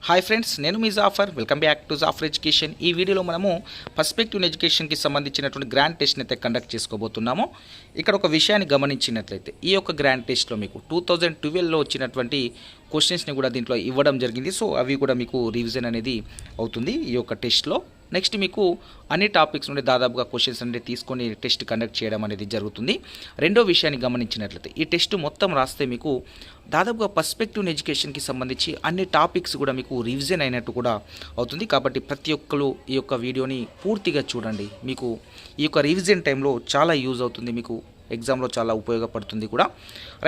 Hi friends, నేను మీ Jafar. Welcome back to Jafar education. ఈ వీడియోలో మనము పర్స్పెక్టివ్ ఎడ్యుకేషన్కి సంబంధించినటువంటి గ్రాండ్ టెస్ట్ని అయితే కండక్ట్ చేసుకోబోతున్నాము. ఇక్కడ ఒక విషయాన్ని గమనించినట్లయితే ఈ యొక్క గ్రాండ్ టెస్ట్లో మీకు 2012లో వచ్చినటువంటి క్వశ్చన్స్ని కూడా దీంట్లో ఇవ్వడం జరిగింది. సో అవి కూడా మీకు రివిజన్ అనేది అవుతుంది ఈ యొక్క టెస్ట్లో. నెక్స్ట్ మీకు అన్ని టాపిక్స్ నుండి దాదాపుగా క్వశ్చన్స్ అనేది తీసుకొని టెస్ట్ కండక్ట్ చేయడం అనేది జరుగుతుంది. రెండో విషయాన్ని గమనించినట్లయితే ఈ టెస్ట్ మొత్తం రాస్తే మీకు దాదాపుగా పర్స్పెక్టివ్ ఎడ్యుకేషన్కి సంబంధించి అన్ని టాపిక్స్ కూడా మీకు రివిజన్ అయినట్టు కూడా అవుతుంది. కాబట్టి ప్రతి ఒక్కరు ఈ యొక్క వీడియోని పూర్తిగా చూడండి. మీకు ఈ యొక్క రివిజన్ టైంలో చాలా యూజ్ అవుతుంది, మీకు ఎగ్జామ్లో చాలా ఉపయోగపడుతుంది కూడా.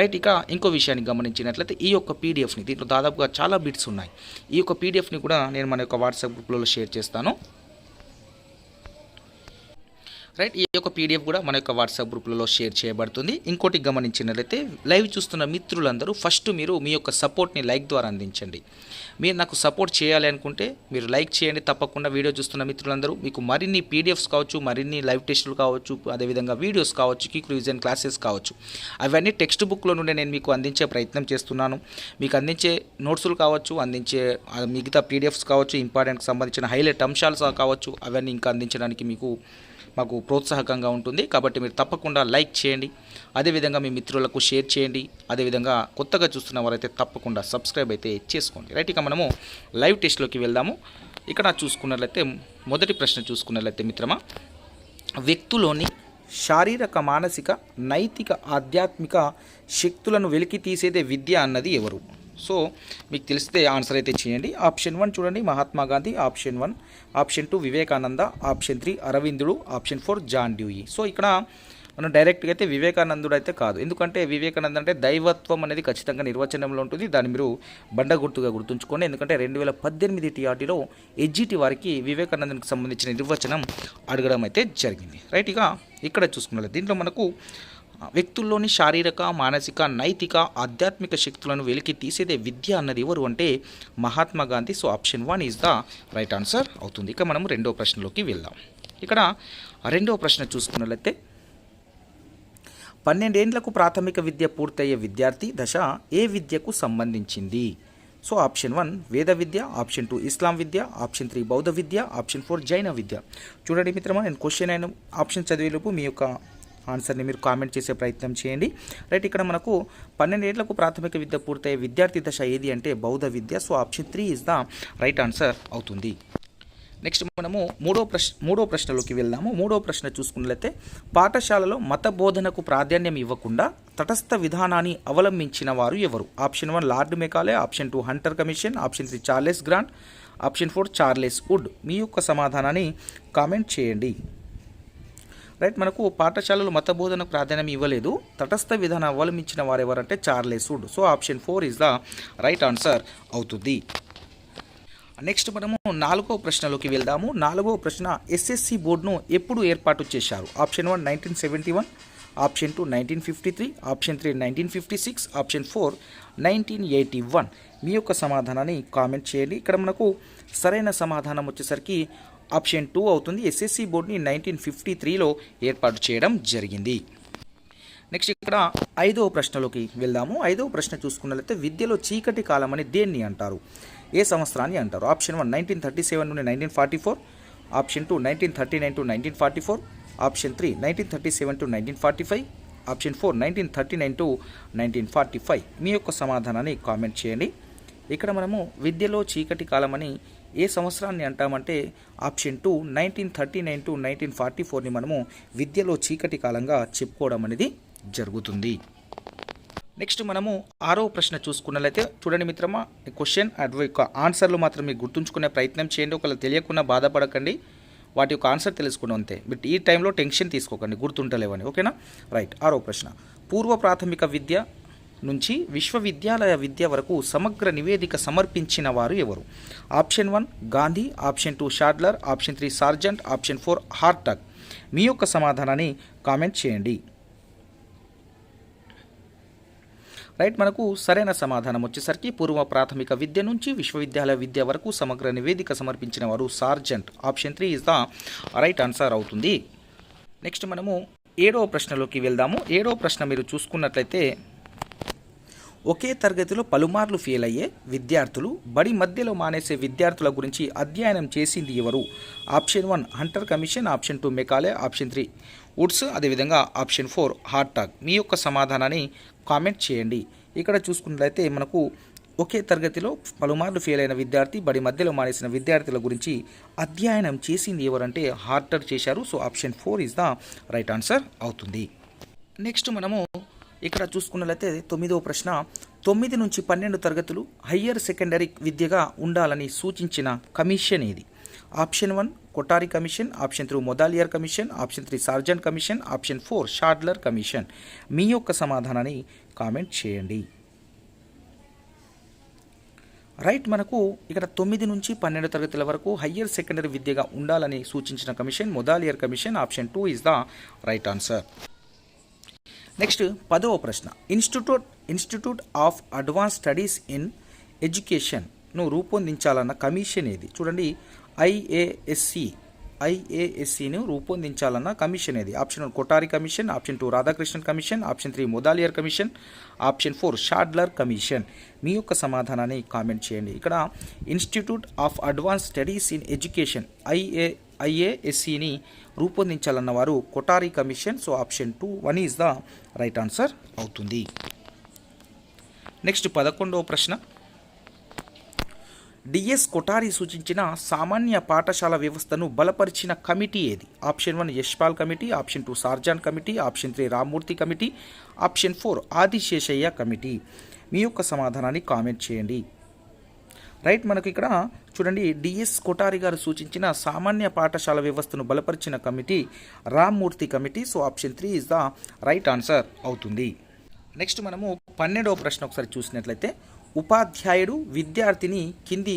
రైట్, ఇక ఇంకో విషయాన్ని గమనించినట్లయితే ఈ యొక్క పీడిఎఫ్ని, దీంట్లో దాదాపుగా చాలా బిట్స్ ఉన్నాయి. ఈ యొక్క పీడిఎఫ్ని కూడా నేను మన యొక్క వాట్సాప్ గ్రూప్లో షేర్ చేస్తాను. రైట్, ఈ యొక్క పీడిఎఫ్ కూడా మన యొక్క వాట్సాప్ గ్రూప్లలో షేర్ చేయబడుతుంది. ఇంకోటి గమనించినట్లయితే లైవ్ చూస్తున్న మిత్రులందరూ ఫస్ట్ మీరు మీ యొక్క సపోర్ట్ని లైక్ ద్వారా అందించండి. మీరు నాకు సపోర్ట్ చేయాలి అనుకుంటే మీరు లైక్ చేయండి. తప్పకుండా వీడియో చూస్తున్న మిత్రులందరూ మీకు మరిన్ని పీడిఎఫ్స్ కావచ్చు, మరిన్ని లైవ్ టెస్టులు కావచ్చు, అదేవిధంగా వీడియోస్ కావచ్చు, క్విక్ రివిజన్ క్లాసెస్ కావచ్చు, అవన్నీ టెక్స్ట్ బుక్లో నుండి నేను మీకు అందించే ప్రయత్నం చేస్తున్నాను. మీకు అందించే నోట్సులు కావచ్చు, అందించే మిగతా పీడిఎఫ్స్ కావచ్చు, ఇంపార్టెంట్కి సంబంధించిన హైలైట్ అంశాలు కావచ్చు, అవన్నీ ఇంకా అందించడానికి మాకు ప్రోత్సాహకంగా ఉంటుంది. కాబట్టి మీరు తప్పకుండా లైక్ చేయండి, అదేవిధంగా మీ మిత్రులకు షేర్ చేయండి. అదేవిధంగా కొత్తగా చూస్తున్న వారైతే తప్పకుండా సబ్స్క్రైబ్ అయితే చేసుకోండి. రైట్, ఇక మనము లైవ్ టెస్ట్లోకి వెళ్దాము. ఇక్కడ చూసుకున్నట్లయితే మొదటి ప్రశ్న చూసుకున్నట్లయితే మిత్రమా, వ్యక్తులోని శారీరక, మానసిక, నైతిక, ఆధ్యాత్మిక శక్తులను వెలికి తీసేదే విద్య అన్నది ఎవరు? సో మీకు తెలిస్తే ఆన్సర్ అయితే చేయండి. ఆప్షన్ 1 చూడండి, Mahatma Gandhi. Option 1. Option 2 Vivekananda. Option 3 అరవిందుడు. Option 4 John Dewey. సో ఇక్కడ మనం డైరెక్ట్గా అయితే వివేకానందుడు అయితే కాదు, ఎందుకంటే వివేకానంద అంటే దైవత్వం అనేది ఖచ్చితంగా నిర్వచనంలో ఉంటుంది. దాన్ని మీరు బండ గుర్తుగా గుర్తుంచుకోండి. ఎందుకంటే 2018 టీఆర్టీలో ఎడ్జిటి వారికి వివేకానందనికి సంబంధించిన నిర్వచనం అడగడం అయితే జరిగింది. రైట్, ఇక ఇక్కడ చూసుకున్నట్లయితే దీంట్లో మనకు వ్యక్తుల్లోని శారీరక, మానసిక, నైతిక, ఆధ్యాత్మిక శక్తులను వెలికి తీసేదే విద్య అన్నది ఎవరు అంటే Mahatma Gandhi. So option 1 is the right answer అవుతుంది. ఇక మనం రెండో ప్రశ్నలోకి వెళ్దాం. ఇక్కడ రెండో ప్రశ్న చూసుకున్నట్లయితే 12 ఏండ్లకు ప్రాథమిక విద్య పూర్తయ్యే విద్యార్థి దశ ఏ విద్యకు సంబంధించింది? సో ఆప్షన్ 1 వేద విద్య. ఆప్షన్ 2 ఇస్లాం విద్య. ఆప్షన్ 3 బౌద్ధ విద్య. ఆప్షన్ 4 జైన విద్య. చూడండి మిత్రమా, నేను క్వశ్చన్ అయిన ఆప్షన్ చదివేలోపు మీ యొక్క ఆన్సర్ని మీరు కామెంట్ చేసే ప్రయత్నం చేయండి. రైట్, ఇక్కడ మనకు 12 ఏళ్లకు ప్రాథమిక విద్య పూర్తయ్యే విద్యార్థి దశ ఏది అంటే బౌద్ధ విద్య. So option 3 is the right answer అవుతుంది. నెక్స్ట్ మనము మూడో ప్రశ్నలోకి వెళ్దాము. మూడో ప్రశ్న చూసుకున్నట్లయితే పాఠశాలలో మత బోధనకు ప్రాధాన్యం ఇవ్వకుండా తటస్థ విధానాన్ని అవలంబించిన వారు ఎవరు? Option 1 Lord Macaulay. Option 2 Hunter commission. Option 3 Charles Grant. Option 4 Charles Wood. మీ యొక్క సమాధానాన్ని కామెంట్ చేయండి. రైట్, మనకు పాఠశాలలు మత బోధనకు ప్రాధాన్యం ఇవ్వలేదు, తటస్థ విధానం అవలంబించిన వారు ఎవరంటే Charles would. So option 4 is the right answer అవుతుంది. నెక్స్ట్ మనము 4వ ప్రశ్నలోకి వెళ్దాము. 4వ ప్రశ్న ఎస్ఎస్సి బోర్డును ఎప్పుడు ఏర్పాటు చేశారు? ఆప్షన్ 1 1971. ఆప్షన్ 2 1953. ఆప్షన్ 3 1956. ఆప్షన్ 4 1981. మీ యొక్క సమాధానాన్ని కామెంట్ చేయండి. ఇక్కడ మనకు సరైన సమాధానం వచ్చేసరికి ఆప్షన్ 2 అవుతుంది. ఎస్ఎస్సి బోర్డుని 1953లో ఏర్పాటు చేయడం జరిగింది. నెక్స్ట్ ఇక్కడ 5వ ప్రశ్నలోకి వెళ్దాము. 5వ ప్రశ్న చూసుకున్నట్లయితే విద్యలో చీకటి కాలం అని దేన్ని అంటారు? ఏ సంవత్సరాన్ని అంటారు? ఆప్షన్ 1 1937 నుండి 1944. Option 2 1939 to 1944. Option 3 1937 to 1945. Option 4 1939 to 1945. మీ యొక్క సమాధానాన్ని కామెంట్ చేయండి. ఇక్కడ మనము విద్యలో చీకటి కాలం అని ఏ సంవత్సరాన్ని అంటామంటే ఆప్షన్ 2 1939 టు 1944ని మనము విద్యలో చీకటి కాలంగా చెప్పుకోవడం అనేది జరుగుతుంది. నెక్స్ట్ మనము 6వ ప్రశ్న చూసుకున్నట్లయితే చూడండి మిత్రమా, క్వశ్చన్ యొక్క ఆన్సర్లు మాత్రం మీరు గుర్తుంచుకునే ప్రయత్నం చేయండి. ఒకవేళ తెలియకుండా బాధపడకండి, వాటి యొక్క ఆన్సర్ తెలుసుకుని అంతే. బట్ ఈ టైంలో టెన్షన్ తీసుకోకండి, గుర్తుంటలేవని. ఓకేనా? రైట్, 6వ ప్రశ్న పూర్వ ప్రాథమిక విద్య నుంచి విశ్వవిద్యాలయ విద్య వరకు సమగ్ర నివేదిక సమర్పించిన వారు ఎవరు? Option 1 Gandhi. Option 2 Sadler. Option 3 Sargent. Option 4 Hartog. మీ యొక్క సమాధానాన్ని కామెంట్ చేయండి. రైట్, మనకు సరైన సమాధానం వచ్చేసరికి పూర్వ ప్రాథమిక విద్య నుంచి విశ్వవిద్యాలయ విద్య వరకు సమగ్ర నివేదిక సమర్పించిన వారు Sargent. Option 3 is the right answer అవుతుంది. నెక్స్ట్ మనము 7వ ప్రశ్నలోకి వెళ్దాము. 7వ ప్రశ్న మీరు చూసుకున్నట్లయితే ఒకే తరగతిలో పలుమార్లు ఫెయిల్ అయ్యే విద్యార్థులు బడి మధ్యలో మానేసే విద్యార్థుల గురించి అధ్యయనం చేసింది ఎవరు? Option 1 Hunter commission, option 2 Macaulay, option 3 Woods, అదేవిధంగా ఆప్షన్ 4 హార్టాగ్. మీ యొక్క సమాధానాన్ని కామెంట్ చేయండి. ఇక్కడ చూసుకున్నట్లయితే మనకు ఒకే తరగతిలో పలుమార్లు ఫెయిల్ అయిన విద్యార్థి బడి మధ్యలో మానేసిన విద్యార్థుల గురించి అధ్యయనం చేసింది ఎవరంటే హార్టర్ చేశారు. So option 4 is the right answer అవుతుంది. నెక్స్ట్ మనము ఇక్కడ చూసుకున్నట్లయితే 9వ ప్రశ్న, 9 నుంచి 12 తరగతులు హయ్యర్ సెకండరీ విద్యగా ఉండాలని సూచించిన కమిషన్ ఏది? Option 1 Kothari commission, option 2 Mudaliar commission, option 3 Sargent commission, option 4 Sadler commission. మీ యొక్క సమాధానాన్ని కామెంట్ చేయండి. రైట్, మనకు ఇక్కడ 9 నుంచి 12 తరగతుల వరకు హయ్యర్ సెకండరీ విద్యగా ఉండాలని సూచించిన commission Mudaliar commission. Option 2 is the right answer. Next 10వ ప్రశ్న, institute of advance studies in ఎడ్యుకేషన్ను రూపొందించాలన్న కమిషన్ ఏది? చూడండి, ఐఏఎస్సిను రూపొందించాలన్న కమిషన్ ఏది? Option 1 Kothari commission, option 2 Radhakrishnan commission, option 3 Mudaliar commission, option 4 Sadler commission. మీ యొక్క సమాధానాన్ని కామెంట్ చేయండి. ఇక్కడ institute of advance studies in education ఐఏఎస్సిని రూపొందించాలన్న వారు Kothari commission. So option 1 is the right answer అవుతుంది. నెక్స్ట్ 11వ ప్రశ్న, డిఎస్ కొటారి సూచించిన సామాన్య పాఠశాల వ్యవస్థను బలపరిచిన కమిటీ ఏది? Option 1 Yashpal committee, option 2 Sargent committee, option 3 Ramamurthi committee, option 4 Adiseshaiah committee. మీ యొక్క సమాధానాన్ని కామెంట్ చేయండి. రైట్, మనకు ఇక్కడ చూడండి, డిఎస్ కొటారి గారు సూచించిన సామాన్య పాఠశాల వ్యవస్థను బలపరిచిన committee Rammurthy committee. So option 3 is the right answer అవుతుంది. నెక్స్ట్ మనము 12వ ప్రశ్న ఒకసారి చూసినట్లయితే, ఉపాధ్యాయుడు విద్యార్థిని కింది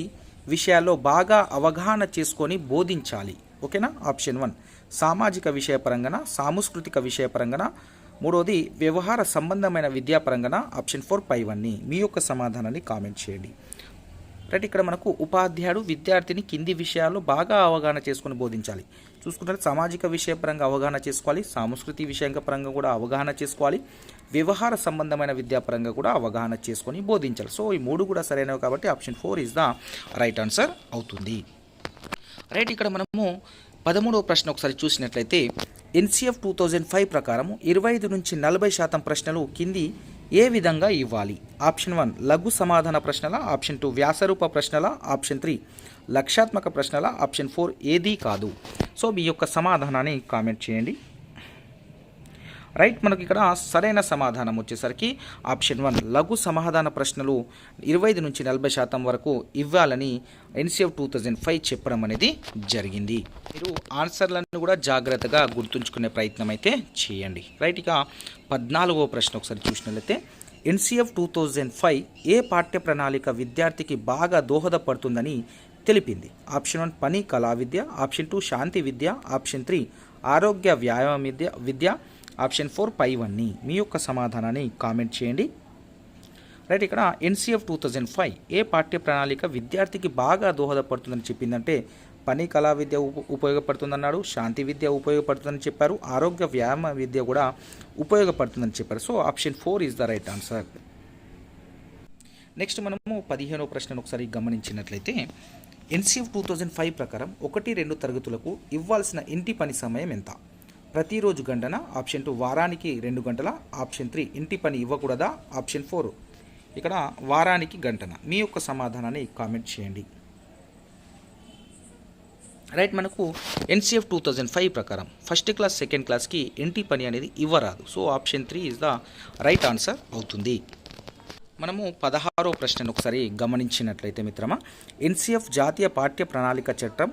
విషయాల్లో బాగా అవగాహన చేసుకొని బోధించాలి. ఓకేనా? ఆప్షన్ 1 సామాజిక విషయపరంగా, సాంస్కృతిక విషయపరంగా, మూడవది వ్యవహార సంబంధమైన విద్యాపరంగా, ఆప్షన్ 4 పైవన్నీ. మీ యొక్క సమాధానాన్ని కామెంట్ చేయండి. రైట్, ఇక్కడ మనకు ఉపాధ్యాయుడు విద్యార్థిని కింది విషయాల్లో బాగా అవగాహన చేసుకొని బోధించాలి. చూసుకుంటే సామాజిక విషయపరంగా అవగాహన చేసుకోవాలి, సాంస్కృతిక విషయంగా పరంగా కూడా అవగాహన చేసుకోవాలి, వ్యవహార సంబంధమైన విద్యాపరంగా కూడా అవగాహన చేసుకొని బోధించాలి. సో ఈ 3 కూడా సరైనవి కాబట్టి option 4 is the right answer అవుతుంది. రైట్, ఇక్కడ మనము 13వ ప్రశ్న ఒకసారి చూసినట్లయితే, ఎన్సిఎఫ్ 2005 ప్రకారం 25 నుంచి 40% ప్రశ్నలు కింది ఏ విధంగా ఇవ్వాలి? ఆప్షన్ 1 లఘు సమాధాన ప్రశ్నల, ఆప్షన్ 2 వ్యాసరూప ప్రశ్నల, ఆప్షన్ 3 లక్ష్యాత్మక ప్రశ్నల, ఆప్షన్ 4 ఏదీ కాదు. సో మీ యొక్క సమాధానాన్ని కామెంట్ చేయండి. రైట్, మనకి ఇక్కడ సరైన సమాధానం వచ్చేసరికి ఆప్షన్ 1 లఘు సమాధాన ప్రశ్నలు 25 నుంచి 40% వరకు ఇవ్వాలని ఎన్సిఎఫ్ 2005 చెప్పడం అనేది జరిగింది. మీరు ఆన్సర్లను కూడా జాగ్రత్తగా గుర్తుంచుకునే ప్రయత్నం అయితే చేయండి. రైట్, ఇక 14వ ప్రశ్న ఒకసారి చూసినట్లయితే, ఎన్సిఎఫ్ 2005 ఏ పాఠ్య ప్రణాళిక విద్యార్థికి బాగా దోహదపడుతుందని తెలిపింది? ఆప్షన్ 1 పని కళా విద్య, ఆప్షన్ 2 శాంతి విద్య, ఆప్షన్ 3 ఆరోగ్య వ్యాయామ విద్య, ఆప్షన్ 4 పైవన్నీ. మీ యొక్క సమాధానాన్ని కామెంట్ చేయండి. రైట్, ఇక్కడ ఎన్సిఎఫ్ 2005 ఏ పాఠ్య ప్రణాళిక విద్యార్థికి బాగా దోహదపడుతుందని చెప్పిందంటే పని కళా విద్య ఉపయోగపడుతుందన్నాడు, శాంతి విద్య ఉపయోగపడుతుందని చెప్పారు, ఆరోగ్య వ్యాయామ విద్య కూడా ఉపయోగపడుతుందని చెప్పారు. So option 4 is the right answer. Next మనము 15వ ప్రశ్నను ఒకసారి గమనించినట్లయితే, ఎన్సిఎఫ్ 2005 ప్రకారం 1-2 తరగతులకు ఇవ్వాల్సిన ఇంటి పని సమయం ఎంత? ప్రతిరోజు గంటన, ఆప్షన్ 2 వారానికి 2 గంటల, ఆప్షన్ 3 ఇంటి పని ఇవ్వకూడదా, ఆప్షన్ 4 ఇక్కడ వారానికి గంటన. మీ యొక్క సమాధానాన్ని కామెంట్ చేయండి. రైట్, మనకు ఎన్సిఎఫ్ 2005 ప్రకారం ఫస్ట్ క్లాస్ సెకండ్ క్లాస్కి ఇంటి పని అనేది ఇవ్వరాదు. So option 3 is the right answer అవుతుంది. మనము 16వ ప్రశ్నను ఒకసారి గమనించినట్లయితే మిత్రమా, ఎన్సిఎఫ్ జాతీయ పాఠ్య ప్రణాళిక చట్టం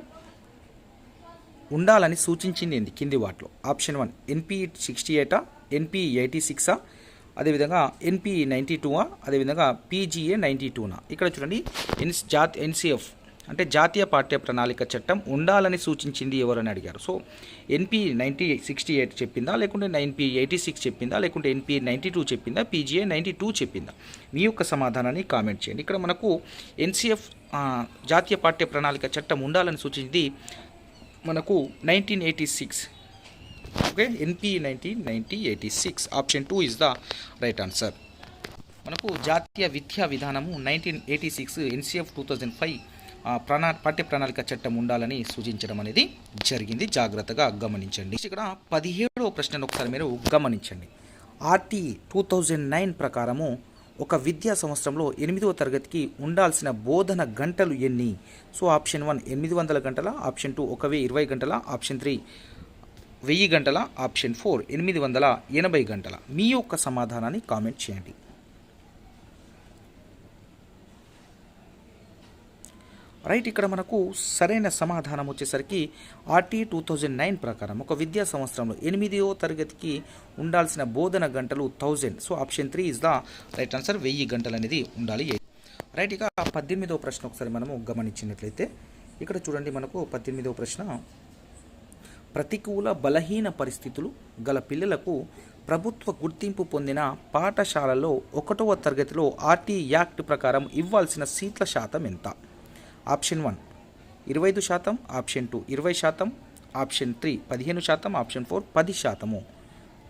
ఉండాలని సూచించింది ఏంది కింది వాటిలో? ఆప్షన్ 1 ఎన్పిఈ 68, ఎన్పిఈ 86, అదేవిధంగా ఎన్పిఈ 92, అదేవిధంగా పీజీఏ 92. ఇక్కడ చూడండి, ఎన్సిఎఫ్ అంటే జాతీయ పాఠ్య ప్రణాళిక చట్టం ఉండాలని సూచించింది ఎవరని అడిగారు. సో ఎన్పిఈ 68 చెప్పిందా, లేకుంటే ఎన్పిఈ 86 చెప్పిందా, లేకుంటే ఎన్పిఈ 92 చెప్పిందా, పీజీఏ 92 చెప్పిందా? మీ యొక్క సమాధానాన్ని కామెంట్ చేయండి. ఇక్కడ మనకు ఎన్సిఎఫ్ జాతీయ పాఠ్య ప్రణాళిక చట్టం ఉండాలని సూచించింది మనకు 1986. Okay, NPE 1986. Option 2 is the right answer. మనకు జాతీయ విద్యా విధానము 1986 ఎన్సిఎఫ్ 2005 పాఠ్య ప్రణాళిక చట్టం ఉండాలని సూచించడం అనేది జరిగింది. జాగ్రత్తగా గమనించండి. ఇక్కడ 17వ ప్రశ్నను ఒకసారి మీరు గమనించండి. ఆర్టీ 2009 ప్రకారము ఒక విద్యా సంవత్సరంలో 8వ తరగతికి ఉండాల్సిన బోధన గంటలు ఎన్ని? సో ఆప్షన్ 1 800 గంటల, ఆప్షన్ 2 1020 గంటల, ఆప్షన్ 3 1000 గంటల, ఆప్షన్ 4 880 గంటల. మీ యొక్క సమాధానాన్ని కామెంట్ చేయండి. రైట్, ఇక్కడ మనకు సరైన సమాధానం వచ్చేసరికి ఆర్టీ 2009 ప్రకారం ఒక విద్యా సంవత్సరంలో 8వ తరగతికి ఉండాల్సిన బోధన గంటలు 1000. So option 3 is the right answer. 1000 గంటలు అనేది ఉండాలి. రైట్, ఇక 18వ ప్రశ్న ఒకసారి మనము గమనించినట్లయితే ఇక్కడ చూడండి, మనకు 18వ ప్రశ్న, ప్రతికూల బలహీన పరిస్థితులు గల పిల్లలకు ప్రభుత్వ గుర్తింపు పొందిన పాఠశాలలో 1వ తరగతిలో ఆర్టీ యాక్ట్ ప్రకారం ఇవ్వాల్సిన సీట్ల శాతం ఎంత? Option 1 25%, option 2 20%, option 3 15%, option 4 10%.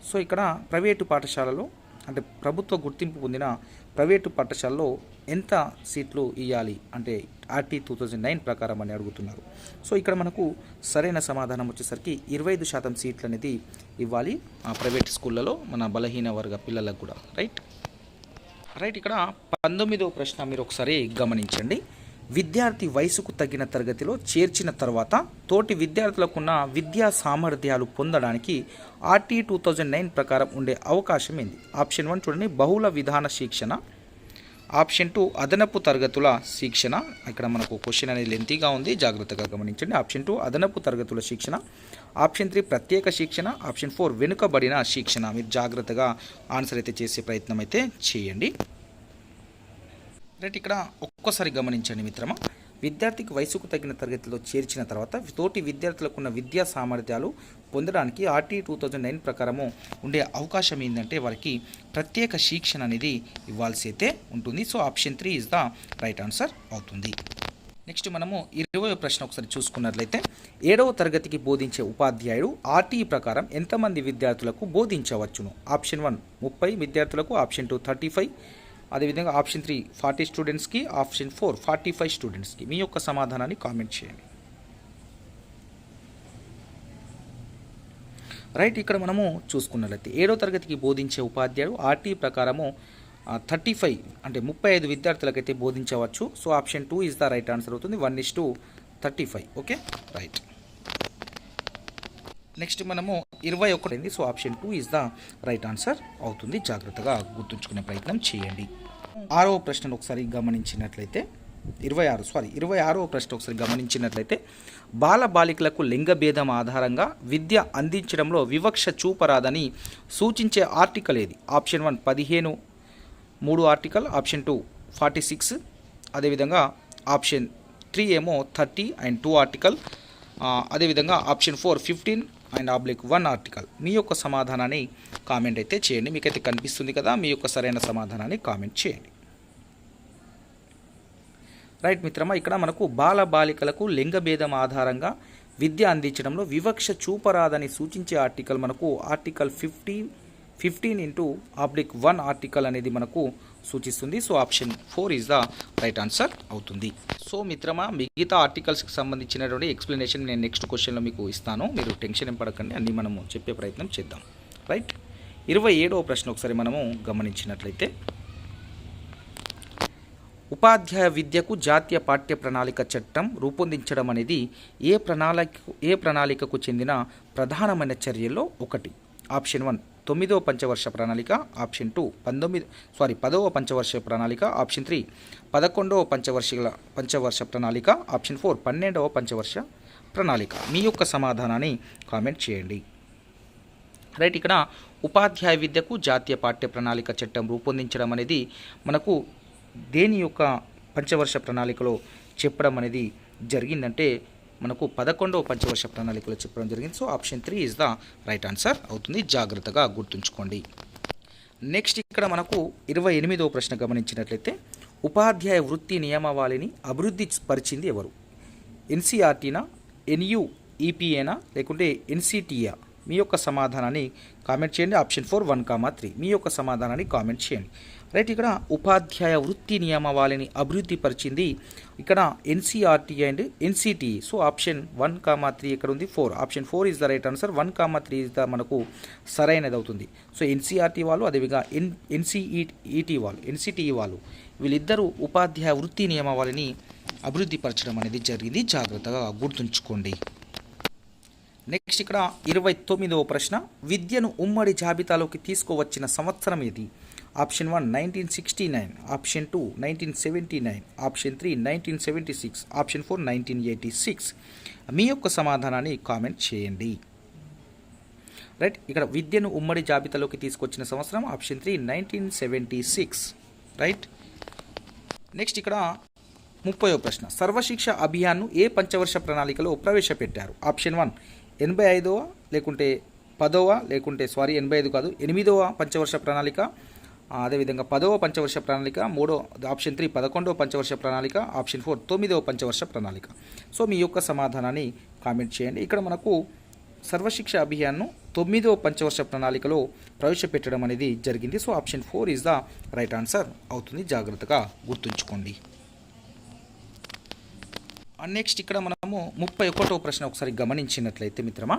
So ఇక్కడ ప్రైవేటు పాఠశాలలో అంటే ప్రభుత్వ గుర్తింపు పొందిన ప్రైవేటు పాఠశాలలో ఎంత సీట్లు ఇవ్వాలి అంటే ఆర్టీ 2009 ప్రకారం అని అడుగుతున్నారు. సో ఇక్కడ మనకు సరైన సమాధానం వచ్చేసరికి 25% సీట్లు అనేది ఇవ్వాలి ఆ ప్రైవేట్ స్కూళ్ళలో మన బలహీన వర్గ పిల్లలకు కూడా. రైట్, ఇక్కడ 19వ ప్రశ్న మీరు ఒకసారి గమనించండి. విద్యార్థి వయసుకు తగిన తరగతిలో చేర్చిన తర్వాత తోటి విద్యార్థులకున్న విద్యా సామర్థ్యాలు పొందడానికి ఆర్టీ 2009 ప్రకారం ఉండే అవకాశం ఏంది? ఆప్షన్ 1 చూడండి, బహుళ విధాన శిక్షణ, ఆప్షన్ 2 అదనపు తరగతుల శిక్షణ. ఇక్కడ మనకు క్వశ్చన్ అనేది లెంతీగా ఉంది, జాగ్రత్తగా గమనించండి. ఆప్షన్ 2 అదనపు తరగతుల శిక్షణ, ఆప్షన్ 3 ప్రత్యేక శిక్షణ, ఆప్షన్ 4 వెనుకబడిన శిక్షణ. మీరు జాగ్రత్తగా ఆన్సర్ అయితే చేసే ప్రయత్నం అయితే చేయండి. రైట్, ఇక్కడ ఒక్కసారి గమనించండి మిత్రమా. విద్యార్థికి వయసుకు తగిన తరగతిలో చేర్చిన తర్వాత తోటి విద్యార్థులకున్న విద్యా సామర్థ్యాలు పొందడానికి ఆర్టీ 2009 ప్రకారము ఉండే అవకాశం ఏంటంటే వారికి ప్రత్యేక శిక్షణ అనేది ఇవ్వాల్సి అయితే ఉంటుంది. So option 3 is the right answer అవుతుంది. నెక్స్ట్ మనము 20వ ప్రశ్న ఒకసారి చూసుకున్నట్లయితే 7వ తరగతికి బోధించే ఉపాధ్యాయుడు ఆర్టీ ప్రకారం ఎంతమంది విద్యార్థులకు బోధించవచ్చును? ఆప్షన్ 1 30 విద్యార్థులకు, ఆప్షన్ 2 35, అదేవిధంగా ఆప్షన్ 3 40 స్టూడెంట్స్కి, ఆప్షన్ 4 45 స్టూడెంట్స్కి. మీ యొక్క సమాధానాన్ని కామెంట్ చేయండి. రైట్, ఇక్కడ మనము చూసుకున్నట్లయితే 7వ తరగతికి బోధించే ఉపాధ్యాయుడు ఆర్టీ ప్రకారము 35 అంటే 35 విద్యార్థులకైతే బోధించవచ్చు. So option 2 is the right answer అవుతుంది. 1:35. Okay, right. నెక్స్ట్ మనము 21 అయింది. So option 2 is the right answer అవుతుంది. జాగ్రత్తగా గుర్తుంచుకునే ప్రయత్నం చేయండి. 6వ ప్రశ్నను ఒకసారి గమనించినట్లయితే 26వ ప్రశ్న ఒకసారి గమనించినట్లయితే బాల బాలికలకు లింగ భేదం ఆధారంగా విద్య అందించడంలో వివక్ష చూపరాదని సూచించే ఆర్టికల్ ఏది? ఆప్షన్ 1 15 3 ఆర్టికల్, ఆప్షన్ 2 46, అదేవిధంగా ఆప్షన్ 3 ఏమో 30 and 2 ఆర్టికల్, అదేవిధంగా ఆప్షన్ 4 15/1 ఆర్టికల్. మీ యొక్క సమాధానాన్ని కామెంట్ అయితే చేయండి. మీకైతే కనిపిస్తుంది కదా, మీ యొక్క సరైన సమాధానాన్ని కామెంట్ చేయండి. రైట్ మిత్రమా, ఇక్కడ మనకు బాల బాలికలకు లింగ భేదం ఆధారంగా విద్య అందించడంలో వివక్ష చూపరాదని సూచించే ఆర్టికల్ మనకు ఆర్టికల్ 15/1 ఆర్టికల్ అనేది మనకు సూచిస్తుంది. So option 4 is the right answer అవుతుంది. సో మిత్రమా, మిగతా ఆర్టికల్స్కి సంబంధించినటువంటి ఎక్స్ప్లెనేషన్ నేను నెక్స్ట్ క్వశ్చన్లో మీకు ఇస్తాను. మీరు టెన్షన్ ఏం పడకండి, అన్నీ మనము చెప్పే ప్రయత్నం చేద్దాం. రైట్, 27వ ప్రశ్న ఒకసారి మనము గమనించినట్లయితే ఉపాధ్యాయ విద్యకు జాతీయ పాఠ్య ప్రణాళిక చట్టం రూపొందించడం అనేది ఏ ప్రణాళికకు చెందిన ప్రధానమైన చర్యల్లో ఒకటి? ఆప్షన్ 1 9వ పంచవర్ష ప్రణాళిక, ఆప్షన్ 2 10వ పంచవర్ష ప్రణాళిక, ఆప్షన్ 3 11వ పంచవర్ష ప్రణాళిక, ఆప్షన్ 4 12వ పంచవర్ష ప్రణాళిక. మీ యొక్క సమాధానాన్ని కామెంట్ చేయండి. రైట్, ఇక్కడ ఉపాధ్యాయ విద్యకు జాతీయ పాఠ్య ప్రణాళిక చట్టం రూపొందించడం అనేది మనకు దేని యొక్క పంచవర్ష ప్రణాళికలో చెప్పడం అనేది జరిగిందంటే మనకు 11వ పంచవర్ష ప్రణాళికలో చెప్పడం జరిగింది. So option 3 is the right answer అవుతుంది. జాగ్రత్తగా గుర్తుంచుకోండి. నెక్స్ట్ ఇక్కడ మనకు 28వ ప్రశ్న గమనించినట్లయితే ఉపాధ్యాయ వృత్తి నియమావళిని అభివృద్ధి పరిచింది ఎవరు? ఎన్సీఆర్టీనా, NUEPAనా, లేకుంటే NCTA? మీ యొక్క సమాధానాన్ని కామెంట్ చేయండి. ఆప్షన్ 4 1, 3. మీ యొక్క సమాధానాన్ని కామెంట్ చేయండి. రైట్, ఇక్కడ ఉపాధ్యాయ వృత్తి నియమావళిని అభివృద్ధి పరిచింది ఇక్కడ NCERT and NCT. So option 1, 3 ఇక్కడ ఉంది 4. Option 4 is the right answer. 1, 3 is the మనకు సరైనది అవుతుంది. సో ఎన్సీఆర్టీ వాళ్ళు, అదేవిధంగా ఎన్సిఈటి వాళ్ళు, ఎన్సిటిఈ వాళ్ళు, వీళ్ళిద్దరూ ఉపాధ్యాయ వృత్తి నియమావళిని అభివృద్ధి పరచడం అనేది జరిగింది. జాగ్రత్తగా గుర్తుంచుకోండి. నెక్స్ట్ ఇక్కడ 29వ ప్రశ్న, విద్యను ఉమ్మడి జాబితాలోకి తీసుకువచ్చిన సంవత్సరం ఏది? Option 1 1969, option 2 1979, option 3 1976, option 4 1986. మీ యొక్క సమాధానాన్ని కామెంట్ చేయండి. రైట్, ఇక్కడ విద్యను ఉమ్మడి జాబితాలోకి తీసుకొచ్చిన సంవత్సరం ఆప్షన్ 3 1976. రైట్, నెక్స్ట్ ఇక్కడ 30వ ప్రశ్న, సర్వశిక్ష అభియాన్ను ఏ పంచవర్ష ప్రణాళికలో ప్రవేశపెట్టారు? ఆప్షన్ 1 85వ, లేకుంటే 10వ, లేకుంటే 85 కాదు 8వ పంచవర్ష ప్రణాళిక, అదేవిధంగా 10వ పంచవర్ష ప్రణాళిక, ఆప్షన్ 3 11వ పంచవర్ష ప్రణాళిక, ఆప్షన్ 4 9వ పంచవర్ష ప్రణాళిక. సో మీ యొక్క సమాధానాన్ని కామెంట్ చేయండి. ఇక్కడ మనకు సర్వశిక్ష అభియాన్ను 9వ పంచవర్ష ప్రణాళికలో ప్రవేశపెట్టడం అనేది జరిగింది. So option 4 is the right answer అవుతుంది. జాగ్రత్తగా గుర్తుంచుకోండి. నెక్స్ట్ ఇక్కడ మనము 31వ ప్రశ్న ఒకసారి గమనించినట్లయితే మిత్రమా,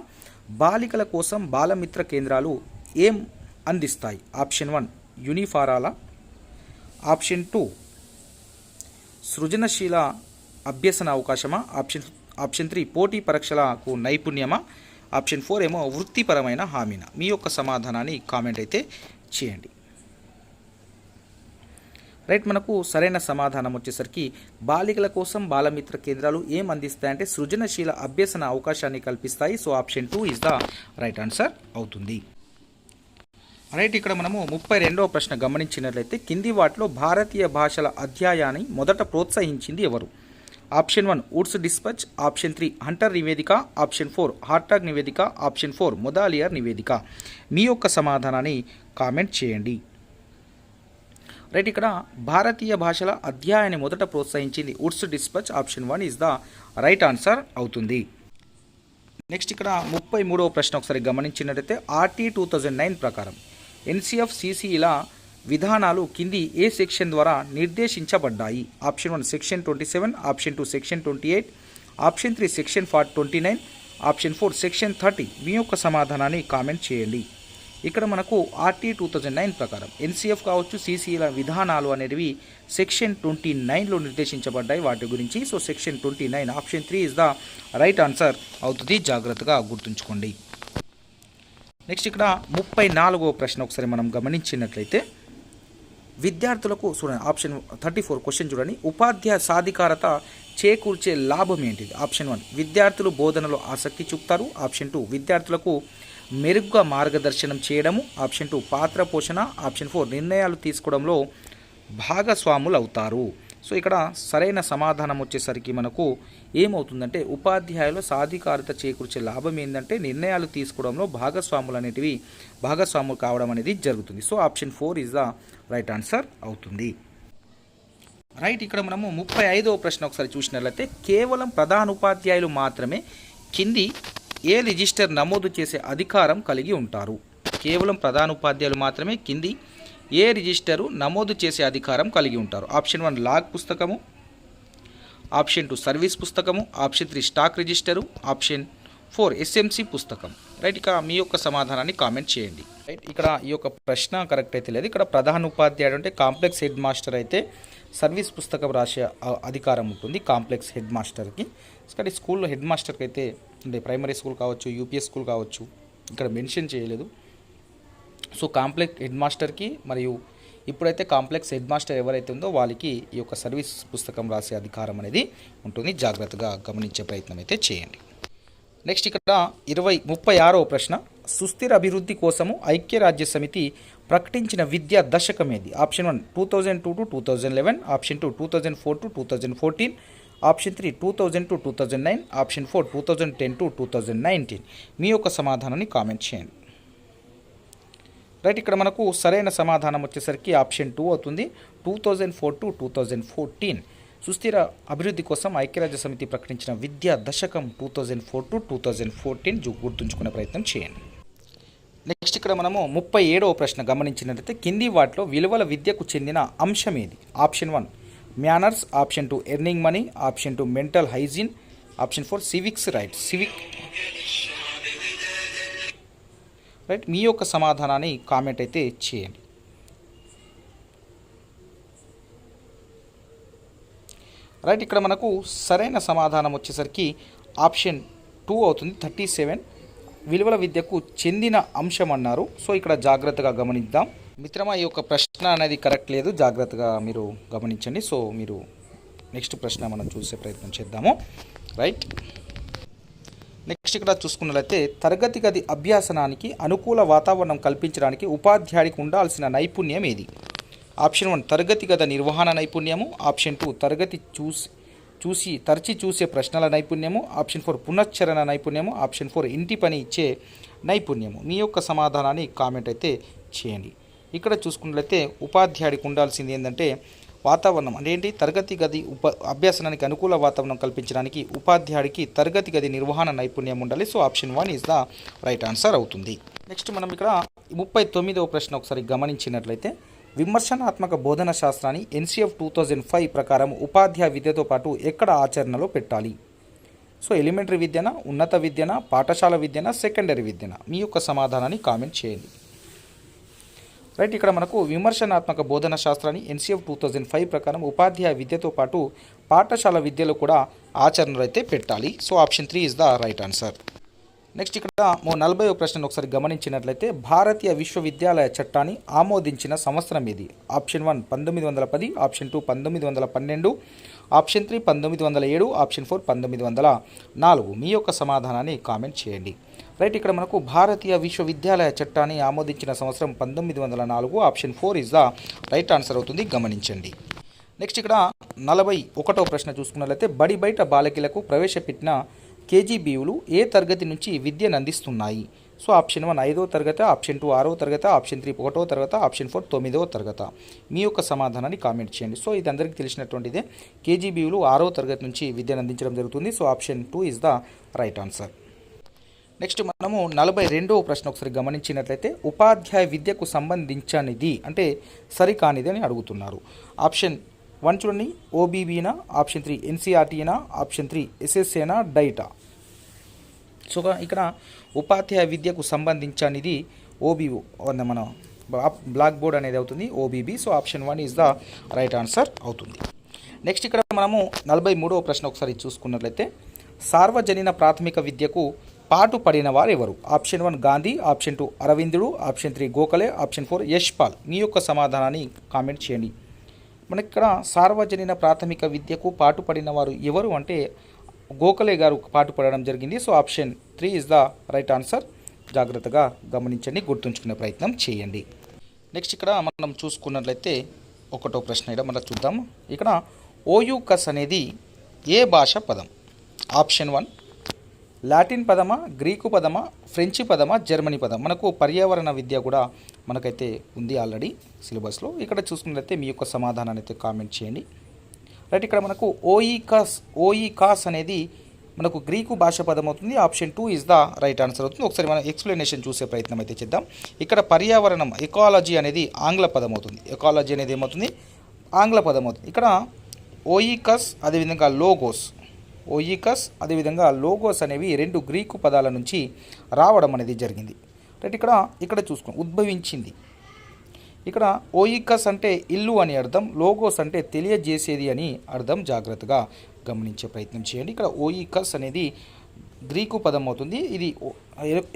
బాలికల కోసం బాలమిత్ర కేంద్రాలు ఏం అందిస్తాయి? ఆప్షన్ 1 యూనిఫారాల, ఆప్షన్ 2 సృజనశీల అభ్యసన అవకాశమా, ఆప్షన్ 3 పోటీ పరీక్షలకు నైపుణ్యమా, ఆప్షన్ 4 ఏమో వృత్తిపరమైన హామీనా? మీ యొక్క సమాధానాన్ని కామెంట్ అయితే చేయండి. రైట్, మనకు సరైన సమాధానం వచ్చేసరికి బాలికల కోసం బాలమిత్ర కేంద్రాలు ఏం అందిస్తాయంటే సృజనశీల అభ్యసన అవకాశాన్ని కల్పిస్తాయి. So option 2 is the right answer అవుతుంది. రైట్, ఇక్కడ మనము 32వ ప్రశ్న గమనించినట్లయితే కింది వాటిలో భారతీయ భాషల అధ్యాయాన్ని మొదట ప్రోత్సహించింది ఎవరు? Option 1 Woods dispatch, option 3 Hunter నివేదిక, ఆప్షన్ 4 హార్టాగ్ నివేదిక, ఆప్షన్ 4 మొదాలియర్ నివేదిక. మీ యొక్క సమాధానాన్ని కామెంట్ చేయండి. రైట్, ఇక్కడ భారతీయ భాషల అధ్యాయాన్ని మొదట ప్రోత్సహించింది Wood's dispatch. Option 1 is the right answer అవుతుంది. నెక్స్ట్ ఇక్కడ 33వ ప్రశ్న ఒకసారి గమనించినట్లయితే ఆర్టీ 2009 ప్రకారం ఎన్సిఎఫ్ సిసిఈల విధానాలు కింది ఏ సెక్షన్ ద్వారా నిర్దేశించబడ్డాయి? Option 1 section 27, option 2 section 28, option 3 section 29, option 4 section 30. మీ యొక్క సమాధానాన్ని కామెంట్ చేయండి. ఇక్కడ మనకు ఆర్టీ 2009 ప్రకారం ఎన్సిఎఫ్ కావచ్చు, సిసిఈల విధానాలు అనేవి సెక్షన్ 29లో నిర్దేశించబడ్డాయి వాటి గురించి. So section 29 option 3 is the right answer అవుతుంది. జాగ్రత్తగా గుర్తుంచుకోండి. నెక్స్ట్ ఇక్కడ 34వ ప్రశ్న ఒకసారి మనం గమనించినట్లయితే విద్యార్థులకు చూడండి, ఆప్షన్ 34 క్వశ్చన్ చూడండి, ఉపాధ్యాయ సాధికారత చేకూర్చే లాభం ఏంటిది? ఆప్షన్ 1 విద్యార్థులు బోధనలో ఆసక్తి చూపుతారు, ఆప్షన్ 2 విద్యార్థులకు మెరుగ్గా మార్గదర్శనం చేయడము, ఆప్షన్ 2 పాత్ర పోషణ, ఆప్షన్ 4 నిర్ణయాలు తీసుకోవడంలో భాగస్వాములు అవుతారు. సో ఇక్కడ సరైన సమాధానం వచ్చేసరికి మనకు ఏమవుతుందంటే ఉపాధ్యాయులు సాధికారత చేకూర్చే లాభం ఏంటంటే నిర్ణయాలు తీసుకోవడంలో భాగస్వాములు కావడం అనేది జరుగుతుంది. So option 4 is the right answer అవుతుంది. రైట్, ఇక్కడ మనము 35వ ప్రశ్న ఒకసారి చూసినట్లయితే కేవలం ప్రధాన ఉపాధ్యాయులు మాత్రమే కింది ఏ రిజిస్టర్ నమోదు చేసే అధికారం కలిగి ఉంటారు? కేవలం ప్రధాన ఉపాధ్యాయులు మాత్రమే కింది ఏ రిజిస్టరు నమోదు చేసే అధికారం కలిగి ఉంటారు? ఆప్షన్ 1 లాగ్ పుస్తకము, ఆప్షన్ 2 సర్వీస్ పుస్తకము, option 3 stock register, option 4 SMC పుస్తకం. రైట్, ఇక మీ యొక్క సమాధానాన్ని కామెంట్ చేయండి. రైట్, ఇక్కడ ఈ యొక్క ప్రశ్న కరెక్ట్ అయితే లేదు. ఇక్కడ ప్రధాన ఉపాధ్యాయుడు అంటే కాంప్లెక్స్ హెడ్ మాస్టర్ అయితే సర్వీస్ పుస్తకం రాసే అధికారం ఉంటుంది కాంప్లెక్స్ హెడ్ మాస్టర్కి. ఇక్కడ స్కూల్లో హెడ్ మాస్టర్కి అయితే అంటే ప్రైమరీ స్కూల్ కావచ్చు, యూపీఎస్ స్కూల్ కావచ్చు, ఇక్కడ మెన్షన్ చేయలేదు. సో కాంప్లెక్స్ హెడ్ మాస్టర్కి మరియు ఇప్పుడైతే కాంప్లెక్స్ హెడ్ మాస్టర్ ఎవరైతే ఉందో వాళ్ళకి ఈ యొక్క సర్వీస్ పుస్తకం రాసే అధికారం అనేది ఉంటుంది. జాగ్రత్తగా గమనించే ప్రయత్నం అయితే చేయండి. నెక్స్ట్ ఇక్కడ 36వ ప్రశ్న సుస్థిర అభివృద్ధి కోసము ఐక్యరాజ్య సమితి ప్రకటించిన విద్యా దశకం ఏది? Option 1 2002 to 2011, option 2 2004 to 2014, option 3 2000 to 2009, option 4 2010 to 2019. మీ యొక్క సమాధానాన్ని కామెంట్ చేయండి. రైట్, ఇక్కడ మనకు సరైన సమాధానం వచ్చేసరికి ఆప్షన్ 2 అవుతుంది. 2004 to 2014 సుస్థిర అభివృద్ధి కోసం ఐక్యరాజ్య సమితి ప్రకటించిన విద్యా దశకం 2004 to 2014 గుర్తుంచుకునే ప్రయత్నం చేయండి. నెక్స్ట్ ఇక్కడ మనము 37వ ప్రశ్న గమనించినట్లయితే కింది వాటిలో విలువల విద్యకు చెందిన అంశం ఏది? Option 1 manners, option 2 earning money, option 2 mental hygiene, option 4 civics rights. Right, మీ యొక్క సమాధానాన్ని కామెంట్ అయితే చేయండి. రైట్, ఇక్కడ మనకు సరైన సమాధానం వచ్చేసరికి ఆప్షన్ 2 అవుతుంది. 37 విలువల విద్యకు చెందిన అంశం అన్నారు. సో ఇక్కడ జాగ్రత్తగా గమనిద్దాం మిత్రమా. ఈ యొక్క ప్రశ్న అనేది కరెక్ట్ లేదు, జాగ్రత్తగా మీరు గమనించండి. సో మీరు నెక్స్ట్ ప్రశ్న మనం చూసే ప్రయత్నం చేద్దాము. రైట్, నెక్స్ట్ ఇక్కడ చూసుకున్నట్లయితే తరగతి గది అభ్యాసనానికి అనుకూల వాతావరణం కల్పించడానికి ఉపాధ్యాయుడికి ఉండాల్సిన నైపుణ్యం ఏది? ఆప్షన్ 1 తరగతి గద నిర్వహణ నైపుణ్యము, ఆప్షన్ 2 తరగతి తరచి చూసే ప్రశ్నల నైపుణ్యము, ఆప్షన్ 4 పునశ్చరణ నైపుణ్యము, ఆప్షన్ 4 ఇంటి పని ఇచ్చే నైపుణ్యము. మీ యొక్క సమాధానాన్ని కామెంట్ అయితే చేయండి. ఇక్కడ చూసుకున్నట్లయితే ఉపాధ్యాయుడికి ఉండాల్సింది ఏంటంటే వాతావరణం అంటే ఏంటి, తరగతి గది అభ్యాసనానికి అనుకూల వాతావరణం కల్పించడానికి ఉపాధ్యాయుడికి తరగతి గది నిర్వహణ నైపుణ్యం ఉండాలి. So option 1 is the right answer అవుతుంది. నెక్స్ట్ మనం ఇక్కడ 39వ ప్రశ్న ఒకసారి గమనించినట్లయితే విమర్శనాత్మక బోధన శాస్త్రాన్ని NCF 2005 ప్రకారం ఉపాధ్యాయ విద్యతో పాటు ఎక్కడ ఆచరణలో పెట్టాలి? సో ఎలిమెంటరీ విద్యనా, ఉన్నత విద్యనా, పాఠశాల విద్యనా, సెకండరీ విద్యనా? మీ యొక్క సమాధానాన్ని కామెంట్ చేయండి. రైట్, ఇక్కడ మనకు విమర్శనాత్మక బోధన శాస్త్రాన్ని NCF 2005 ప్రకారం ఉపాధ్యాయ విద్యతో పాటు పాఠశాల విద్యలో కూడా ఆచరణలో అయితే పెట్టాలి. So option 3 is the right answer. Next ఇక్కడ 40వ ప్రశ్నను ఒకసారి గమనించినట్లయితే భారతీయ విశ్వవిద్యాలయ చట్టాన్ని ఆమోదించిన సంవత్సరం ఏది? Option 1 1910, option 2 1912, option 3 1907, option 4 1904. మీ యొక్క సమాధానాన్ని కామెంట్ చేయండి. రైట్, ఇక్కడ మనకు భారతీయ విశ్వవిద్యాలయ చట్టాన్ని ఆమోదించిన సంవత్సరం 1904. Option 4 is the right answer అవుతుంది, గమనించండి. నెక్స్ట్ ఇక్కడ 41వ ప్రశ్న చూసుకున్నట్లయితే బడి బయట బాలకిలకు ప్రవేశపెట్టిన కేజీబీయులు ఏ తరగతి నుంచి విద్యను అందిస్తున్నాయి? సో ఆప్షన్ 1 5వ తరగతి, ఆప్షన్ 2 6వ తరగతి, ఆప్షన్ 3 1వ తరగతి, ఆప్షన్ 4 9వ తరగతి. మీ యొక్క సమాధానాన్ని కామెంట్ చేయండి. సో ఇది అందరికీ తెలిసినటువంటిదే, కేజీబీయులు 6వ తరగతి నుంచి విద్యను అందించడం జరుగుతుంది. So option 2 is the right answer. Next మనము 42వ ప్రశ్న ఒకసారి గమనించినట్లయితే ఉపాధ్యాయ విద్యకు సంబంధించినది అంటే సరికానిది అని అడుగుతున్నారు. ఆప్షన్ 1 చూడండి, ఓబీబీనా, ఆప్షన్ 3 NCERTనా, ఆప్షన్ 3 SSAనా, డైటా. సో ఇక్కడ ఉపాధ్యాయ విద్యకు సంబంధించినది ఓబీఓ మన బ్లాక్ బోర్డ్ అనేది అవుతుంది, OBB. So option 1 is the right answer అవుతుంది. నెక్స్ట్ ఇక్కడ మనము 43వ ప్రశ్న ఒకసారి చూసుకున్నట్లయితే సార్వజనీన ప్రాథమిక విద్యకు పాటుపడిన వారు ఎవరు? ఆప్షన్ 1 గాంధీ, ఆప్షన్ 2 అరవిందుడు, ఆప్షన్ 3 గోఖలే, ఆప్షన్ 4 యశ్పాల్. మీ యొక్క సమాధానాన్ని కామెంట్ చేయండి. మనకి ఇక్కడ సార్వజనీన ప్రాథమిక విద్యకు పాటుపడిన వారు ఎవరు అంటే గోఖలే గారు పాటుపడడం జరిగింది. So option 3 is the right answer. జాగ్రత్తగా గమనించండి, గుర్తుంచుకునే ప్రయత్నం చేయండి. నెక్స్ట్ ఇక్కడ మనం చూసుకున్నట్లయితే 1వ ప్రశ్న ఇక్కడ మనం చూద్దాం. ఇక్కడ ఓయూకస్ అనేది ఏ భాష పదం? ఆప్షన్ 1 లాటిన్ పదమా, గ్రీకు పదమా, ఫ్రెంచి పదమా, జర్మనీ పదం? మనకు పర్యావరణ విద్య కూడా మనకైతే ఉంది ఆల్రెడీ సిలబస్లో. ఇక్కడ చూసుకున్నట్లయితే మీ యొక్క సమాధానాన్ని అయితే కామెంట్ చేయండి. రైట్, ఇక్కడ మనకు ఓఈకాస్ అనేది మనకు గ్రీకు భాష పదం అవుతుంది. Option 2 is the right answer అవుతుంది. ఒకసారి మనం ఎక్స్ప్లెనేషన్ చూసే ప్రయత్నం అయితే చేద్దాం. ఇక్కడ పర్యావరణం ఎకాలజీ అనేది ఆంగ్ల పదం అవుతుంది. ఎకాలజీ అనేది ఏమవుతుంది? ఆంగ్ల పదం అవుతుంది. ఇక్కడ ఓఈకస్ అదేవిధంగా లోగోస్ అనేవి 2 గ్రీకు పదాల నుంచి రావడం అనేది జరిగింది. రైట్, ఇక్కడ చూసుకోండి, ఉద్భవించింది. ఇక్కడ ఓయికస్ అంటే ఇల్లు అని అర్థం, లోగోస్ అంటే తెలియజేసేది అని అర్థం. జాగ్రత్తగా గమనించే ప్రయత్నం చేయండి. ఇక్కడ ఓయికస్ అనేది గ్రీకు పదం అవుతుంది. ఇది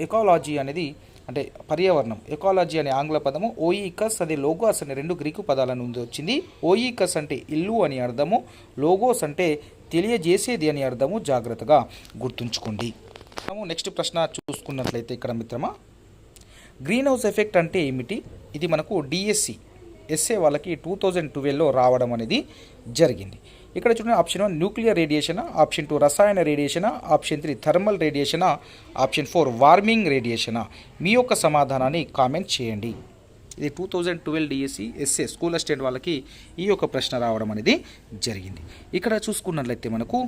ఎకాలజీ అనేది అంటే పర్యావరణం, ఎకాలజీ అనే ఆంగ్ల పదము. ఓయికస్ అదే లోగోస్ అనే 2 గ్రీకు పదాల నుండి వచ్చింది. ఓయికస్ అంటే ఇల్లు అని అర్థము, లోగోస్ అంటే తెలియజేసేది అని అర్థము. జాగ్రత్తగా గుర్తుంచుకోండి. నెక్స్ట్ ప్రశ్న చూసుకున్నట్లయితే ఇక్కడ మిత్రమా, గ్రీన్ హౌస్ ఎఫెక్ట్ అంటే ఏమిటి? ఇది మనకు డిఎస్సి ఎస్ఏ వాళ్ళకి 2012లో రావడం అనేది జరిగింది. ఇక్కడ చూడండి, ఆప్షన్ 1 న్యూక్లియర్ రేడియేషనా, ఆప్షన్ 2 రసాయన రేడియేషనా, ఆప్షన్ 3 థర్మల్ రేడియేషనా, ఆప్షన్ 4 వార్మింగ్ రేడియేషనా? మీ యొక్క సమాధానాన్ని కామెంట్ చేయండి. ఇది 2012 డిఎస్సి ఎస్ఏ స్కూల్ అసిస్టెంట్ వాళ్ళకి ఈ యొక్క ప్రశ్న రావడం అనేది జరిగింది. ఇక్కడ చూసుకున్నట్లయితే మనకు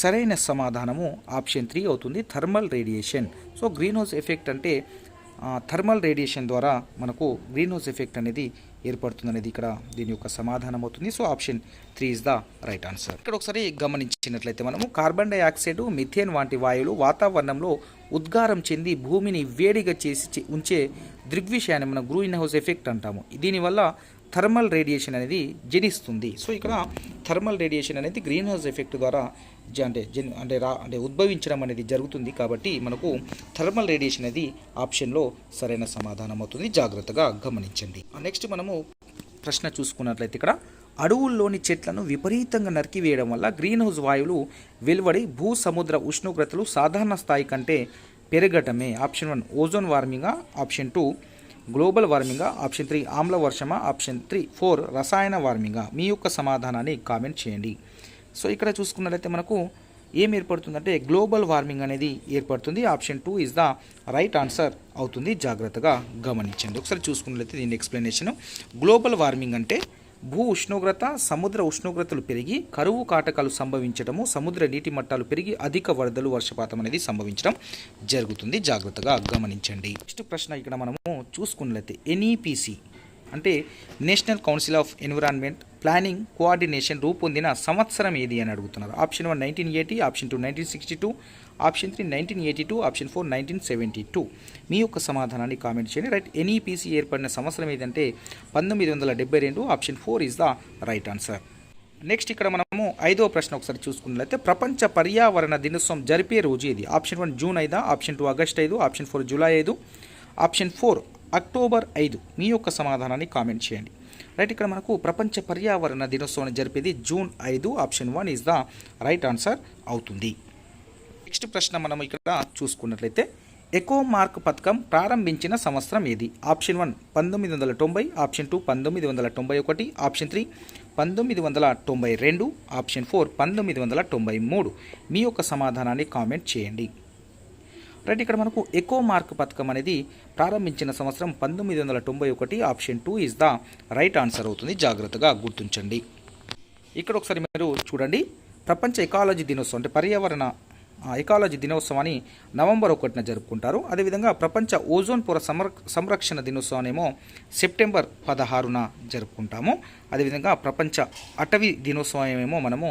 సరైన సమాధానము ఆప్షన్ 3 అవుతుంది, thermal radiation. So green house effect అంటే థర్మల్ రేడియేషన్ ద్వారా మనకు గ్రీన్ హౌస్ ఎఫెక్ట్ అనేది ఏర్పడుతుంది అనేది ఇక్కడ దీని యొక్క సమాధానం అవుతుంది. So option 3 is the right answer. ఇక్కడ ఒకసారి గమనించినట్లయితే మనము కార్బన్ డైఆక్సైడ్, మిథేన్ వంటి వాయువులు వాతావరణంలో ఉద్గారం చెంది భూమిని వేడిగా చేసి ఉంచే దృగ్విషయాన్ని మనం గ్రీన్ హౌస్ ఎఫెక్ట్ అంటాము. దీనివల్ల థర్మల్ రేడియేషన్ అనేది జనిస్తుంది. సో ఇక్కడ థర్మల్ రేడియేషన్ అనేది గ్రీన్ హౌస్ ఎఫెక్ట్ ద్వారా అంటే ఉద్భవించడం అనేది జరుగుతుంది. కాబట్టి మనకు థర్మల్ రేడియేషన్ అనేది ఆప్షన్లో సరైన సమాధానం అవుతుంది. జాగ్రత్తగా గమనించండి. నెక్స్ట్ మనము ప్రశ్న చూసుకున్నట్లయితే ఇక్కడ అడవుల్లోని చెట్లను విపరీతంగా నరికివేయడం వల్ల గ్రీన్ హౌస్ వాయువులు వెలువడి భూ సముద్ర ఉష్ణోగ్రతలు సాధారణ స్థాయి కంటే పెరగటమే. ఆప్షన్ 1 ఓజోన్ వార్మింగా, ఆప్షన్ 2 గ్లోబల్ వార్మింగా, ఆప్షన్ 3 ఆమ్ల వర్షమా, ఆప్షన్ 4 రసాయన వార్మింగా. మీ యొక్క సమాధానాన్ని కామెంట్ చేయండి. సో ఇక్కడ చూసుకున్నట్లయితే మనకు ఏం ఏర్పడుతుందంటే గ్లోబల్ వార్మింగ్ అనేది ఏర్పడుతుంది. Option 2 is the right answer అవుతుంది. జాగ్రత్తగా గమనించండి. ఒకసారి చూసుకున్నట్లయితే దీని ఎక్స్ప్లెనేషన్. గ్లోబల్ వార్మింగ్ అంటే భూ ఉష్ణోగ్రత, సముద్ర ఉష్ణోగ్రతలు పెరిగి కరువు కాటకాలు సంభవించడము, సముద్ర నీటి మట్టాలు పెరిగి అధిక వరదలు, వర్షపాతం అనేది సంభవించడం జరుగుతుంది. జాగ్రత్తగా గమనించండి. నెక్స్ట్ ప్రశ్న ఇక్కడ మనము చూసుకున్నట్లయితే ఎన్ఈపిసి అంటే national council of environment planning coordination రూపొందిన సంవత్సరం ఏది అని అడుగుతున్నారు. Option 1 1980, option 2 1962, option 3 1982, option 4 1972. మీ యొక్క సమాధానాన్ని కామెంట్ చేయండి. రైట్, ఎన్ఈపిసి ఏర్పడిన సంవత్సరం ఏదంటే 1972. Option 4 is the right answer. Next ఇక్కడ మనము 5వ ప్రశ్న ఒకసారి చూసుకున్నట్లయితే ప్రపంచ పర్యావరణ దినోత్సవం జరిపే రోజు ఇది. Option 1 June 5, option 2 August 5, option 4 July 5, option 4 October 5. మీ యొక్క సమాధానాన్ని కామెంట్ చేయండి. రైట్, ఇక్కడ మనకు ప్రపంచ పర్యావరణ దినోత్సవాన్ని జరిపేది June 5. Option 1 is the right answer అవుతుంది. నెక్స్ట్ ప్రశ్న మనం ఇక్కడ చూసుకున్నట్లయితే ఎకో మార్క్ పథకం ప్రారంభించిన సంవత్సరం ఏది. Option 1 1990, option 2 1991, option 3 1992, option 4 1993. మీ యొక్క సమాధానాన్ని కామెంట్ చేయండి. రైట్, ఇక్కడ మనకు ఎకో మార్క్ పథకం అనేది ప్రారంభించిన సంవత్సరం 1991. Option 2 is the right answer అవుతుంది. జాగ్రత్తగా గుర్తించండి. ఇక్కడ ఒకసారి మీరు చూడండి. ప్రపంచ ఎకాలజీ దినోత్సవం అంటే పర్యావరణ ఎకాలజీ దినోత్సవాన్ని నవంబర్ 1న జరుపుకుంటారు. అదేవిధంగా ప్రపంచ ఓజోన్ పొర సంరక్షణ దినోత్సవాన్ని ఏమో సెప్టెంబర్ 16న జరుపుకుంటాము. అదేవిధంగా ప్రపంచ అటవీ దినోత్సవం ఏమో మనము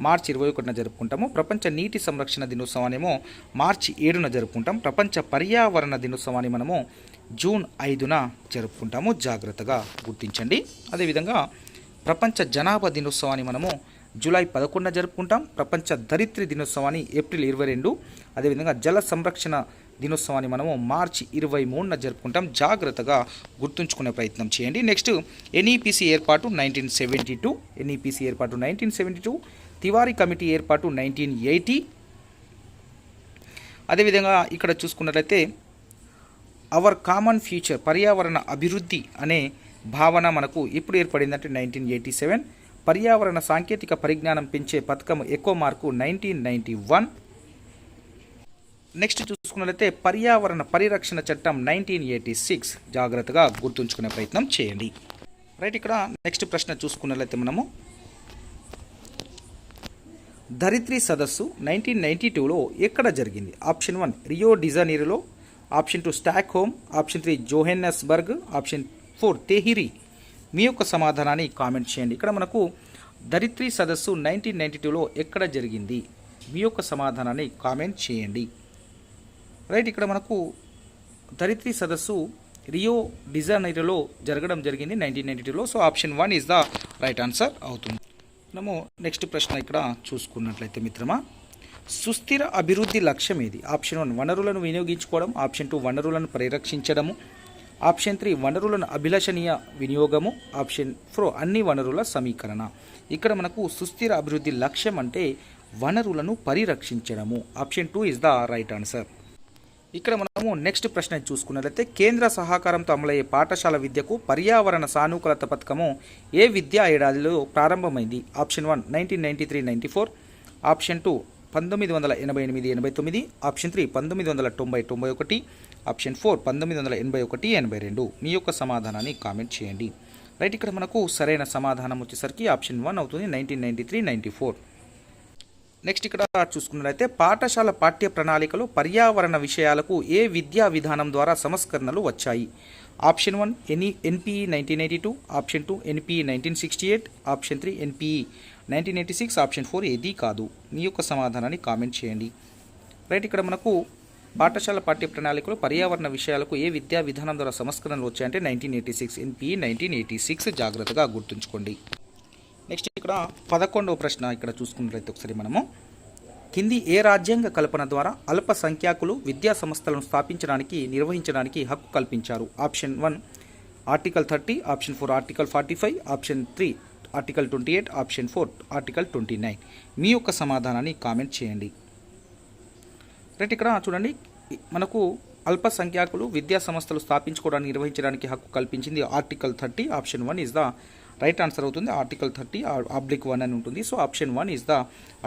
మార్చి 21న జరుపుకుంటాము. ప్రపంచ నీటి సంరక్షణ దినోత్సవాన్ని ఏమో మార్చి 7న జరుపుకుంటాం. ప్రపంచ పర్యావరణ దినోత్సవాన్ని మనము జూన్ 5న జరుపుకుంటాము. జాగ్రత్తగా గుర్తించండి. అదేవిధంగా ప్రపంచ జనాభా దినోత్సవాన్ని మనము జూలై 11న జరుపుకుంటాం. ప్రపంచ ధరిత్రి దినోత్సవాన్ని ఏప్రిల్ 22. అదేవిధంగా జల సంరక్షణ దినోత్సవాన్ని మనము మార్చి 23న జరుపుకుంటాం. జాగ్రత్తగా గుర్తుంచుకునే ప్రయత్నం చేయండి. నెక్స్ట్ ఎన్ఈపిసి ఏర్పాటు 1972, ఎన్ఈపిసి ఏర్పాటు 1972, తివారీ కమిటీ ఏర్పాటు 1980. అదేవిధంగా ఇక్కడ చూసుకున్నట్లయితే అవర్ కామన్ ఫ్యూచర్ పర్యావరణ అభివృద్ధి అనే భావన మనకు ఎప్పుడు ఏర్పడిందంటే 1987. పర్యావరణ సాంకేతిక పరిజ్ఞానం పెంచే పథకం ఎకో మార్కు 1991. నెక్స్ట్ చూసుకున్నట్లయితే పర్యావరణ పరిరక్షణ చట్టం 1986. జాగ్రత్తగా గుర్తుంచుకునే ప్రయత్నం చేయండి. రైట్, ఇక్కడ నెక్స్ట్ ప్రశ్న చూసుకున్నట్లయితే మనము ధరిత్రి సదస్సు 1992లో ఎక్కడ జరిగింది. ఆప్షన్ 1 రియో డిజనీరోలో, option 2 Stockholm, option 3 Johannesburg, option 4 తెహిరీ. మీ యొక్క సమాధానాన్ని కామెంట్ చేయండి. ఇక్కడ మనకు ధరిత్రి సదస్సు 1992లో ఎక్కడ జరిగింది. మీ యొక్క సమాధానాన్ని కామెంట్ చేయండి. రైట్, ఇక్కడ మనకు ధరిత్రి సదస్సు రియో డిజనైరోలో జరగడం జరిగింది 1992లో. So option 1 is the right answer అవుతుంది. మనము నెక్స్ట్ ప్రశ్న ఇక్కడ చూసుకున్నట్లయితే మిత్రమా సుస్థిర అభివృద్ధి లక్ష్యం ఏది. ఆప్షన్ 1 వనరులను వినియోగించుకోవడం, ఆప్షన్ 2 వనరులను పరిరక్షించడము, ఆప్షన్ 3 వనరులను అభిలషణీయ వినియోగము, ఆప్షన్ 4 అన్ని వనరుల సమీకరణ. ఇక్కడ మనకు సుస్థిర అభివృద్ధి లక్ష్యం అంటే వనరులను పరిరక్షించడము. Option 2 is the right answer. ఇక్కడ మనము నెక్స్ట్ ప్రశ్న చూసుకున్నట్లయితే కేంద్ర సహకారంతో అమలయ్యే పాఠశాల విద్యకు పర్యావరణ సానుకూలత పథకము ఏ విద్యా ఏడాదిలో ప్రారంభమైంది. Option 1 1993-94, option 2 1988-89, option 3 1990-91, option 4 1981-82. మీ యొక్క సమాధానాన్ని కామెంట్ చేయండి. రైట్, ఇక్కడ మనకు సరైన సమాధానం వచ్చేసరికి ఆప్షన్ 1 అవుతుంది 1993-94. నెక్స్ట్ ఇక్కడ చూసుకున్నట్లయితే పాఠశాల పాఠ్య ప్రణాళికలో పర్యావరణ విషయాలకు ఏ విద్యా విధానం ద్వారా సంస్కరణలు వచ్చాయి? Option 1 NPE 1982, option 2 NPE 1968, option 3 NPE 1986, option 4 ఏది కాదు. మీ యొక్క సమాధానాన్ని కామెంట్ చేయండి. రైట్, ఇక్కడ మనకు పాఠశాల పాఠ్య ప్రణాళికలో పర్యావరణ విషయాలకు ఏ విద్యా విధానం ద్వారా సంస్కరణలు వచ్చాయంటే 1986, ఎన్పిఈ 1986 జాగ్రత్తగా గుర్తుంచుకోండి. నెక్స్ట్ ఇక్కడ 11వ ప్రశ్న ఇక్కడ చూసుకున్నట్లయితే ఒకసారి మనము కింది ఏ రాజ్యాంగ కల్పన ద్వారా అల్పసంఖ్యాకులు విద్యా సంస్థలను స్థాపించడానికి నిర్వహించడానికి హక్కు కల్పించారు? Option 1 article 30, option 4 article 45, option 3 article 28, option 4 article 29. మీ యొక్క సమాధానాన్ని కామెంట్ చేయండి. రైట్, ఇక్కడ చూడండి మనకు అల్పసంఖ్యాకులు విద్యా సంస్థలు స్థాపించుకోవడానికి నిర్వహించడానికి హక్కు కల్పించింది article 30. Option 1 is the right answer అవుతుంది. ఆర్టికల్ 30/1 అని ఉంటుంది. So option 1 is the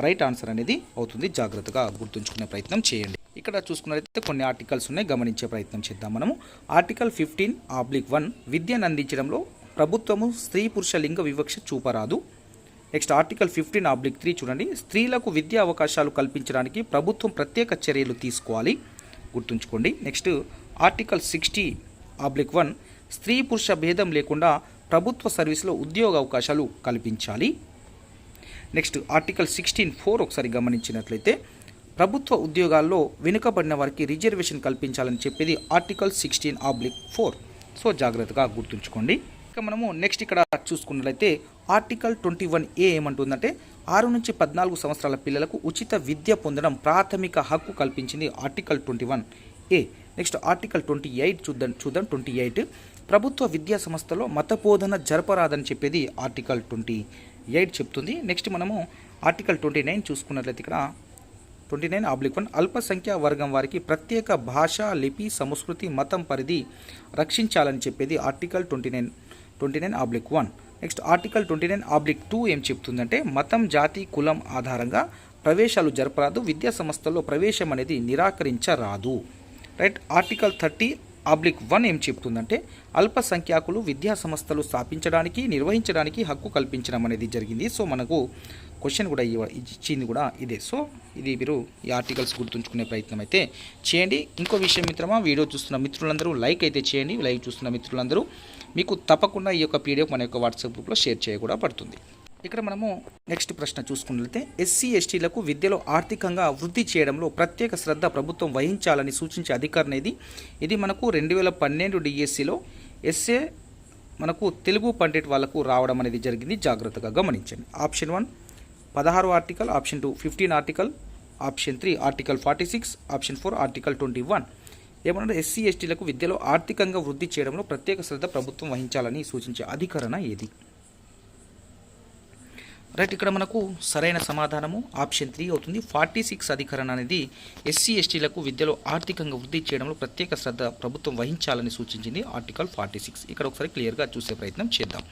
right answer అనేది అవుతుంది. జాగ్రత్తగా గుర్తుంచుకునే ప్రయత్నం చేయండి. ఇక్కడ చూసుకున్నట్లయితే కొన్ని ఆర్టికల్స్ ఉన్నాయి, గమనించే ప్రయత్నం చేద్దాం మనము. ఆర్టికల్ 15/1 విద్యను అందించడంలో ప్రభుత్వము స్త్రీ పురుష లింగ వివక్ష చూపరాదు. నెక్స్ట్ ఆర్టికల్ 15/3 చూడండి, స్త్రీలకు విద్యా అవకాశాలు కల్పించడానికి ప్రభుత్వం ప్రత్యేక చర్యలు తీసుకోవాలి, గుర్తుంచుకోండి. నెక్స్ట్ ఆర్టికల్ 60/1 స్త్రీ పురుష భేదం లేకుండా ప్రభుత్వ సర్వీసులో ఉద్యోగ అవకాశాలు కల్పించాలి. నెక్స్ట్ ఆర్టికల్ 16(4) ఒకసారి గమనించినట్లయితే ప్రభుత్వ ఉద్యోగాల్లో వెనుకబడిన వారికి రిజర్వేషన్ కల్పించాలని చెప్పేది ఆర్టికల్ 16/4. సో జాగ్రత్తగా గుర్తుంచుకోండి. ఇక మనము నెక్స్ట్ ఇక్కడ చూసుకున్నట్లయితే ఆర్టికల్ 21A ఏమంటుందంటే 6 నుంచి 14 సంవత్సరాల పిల్లలకు ఉచిత విద్య పొందడం ప్రాథమిక హక్కు కల్పించింది ఆర్టికల్ 21A. నెక్స్ట్ ఆర్టికల్ 28 చూద్దాం 28 ప్రభుత్వ విద్యా సంస్థలో మత బోధన జరపరాదని చెప్పేది ఆర్టికల్ 28 చెప్తుంది. నెక్స్ట్ మనము ఆర్టికల్ 29 చూసుకున్నట్లయితే ఇక్కడ 29/1 అల్పసంఖ్యా వర్గం వారికి ప్రత్యేక భాష, లిపి, సంస్కృతి, మతం పరిధి రక్షించాలని చెప్పేది ఆర్టికల్ 29/1. నెక్స్ట్ ఆర్టికల్ 29/2 ఏం చెప్తుందంటే మతం, జాతి, కులం ఆధారంగా ప్రవేశాలు జరపరాదు, విద్యా సంస్థల్లో ప్రవేశం అనేది నిరాకరించరాదు. రైట్, ఆర్టికల్ 30/1 ఏం చెప్తుందంటే అల్పసంఖ్యాకులు విద్యా సంస్థలు స్థాపించడానికి నిర్వహించడానికి హక్కు కల్పించడం అనేది జరిగింది. సో మనకు క్వశ్చన్ కూడా ఇచ్చింది కూడా ఇదే. సో ఇది మీరు ఈ ఆర్టికల్స్ గుర్తుంచుకునే ప్రయత్నం అయితే చేయండి. ఇంకో విషయం మిత్రమా, వీడియో చూస్తున్న మిత్రులందరూ లైక్ అయితే చేయండి. లైవ్ చూస్తున్న మిత్రులందరూ మీకు తప్పకుండా ఈ యొక్క పీడిఎఫ్ మన యొక్క వాట్సాప్ గ్రూప్లో షేర్ చేయకూడా పడుతుంది. ఇక్కడ మనము నెక్స్ట్ ప్రశ్న చూసుకున్నట్లయితే ఎస్సీ ఎస్టీలకు విద్యలో ఆర్థికంగా వృద్ధి చేయడంలో ప్రత్యేక శ్రద్ధ ప్రభుత్వం వహించాలని సూచించే అధికారం ఇది మనకు 2012 డిఎస్సిలో ఎస్ఏ మనకు తెలుగు పండిట్ వాళ్ళకు రావడం అనేది జరిగింది. జాగ్రత్తగా గమనించండి. Option 1 16 article, option 2 15 article, option 3 article 46, option 4 article 21. ఏమన్నా ఎస్సీ ఎస్టీలకు విద్యలో ఆర్థికంగా వృద్ధి చేయడంలో ప్రత్యేక శ్రద్ధ ప్రభుత్వం వహించాలని సూచించే అధికరణ ఏది? రైట్, ఇక్కడ మనకు సరైన సమాధానము ఆప్షన్ 3 అవుతుంది. 46 అధికరణ అనేది ఎస్సీ ఎస్టీలకు విద్యలో ఆర్థికంగా వృద్ధి చేయడంలో ప్రత్యేక శ్రద్ధ ప్రభుత్వం వహించాలని సూచించింది ఆర్టికల్ 46. ఇక్కడ ఒకసారి క్లియర్గా చూసే ప్రయత్నం చేద్దాం.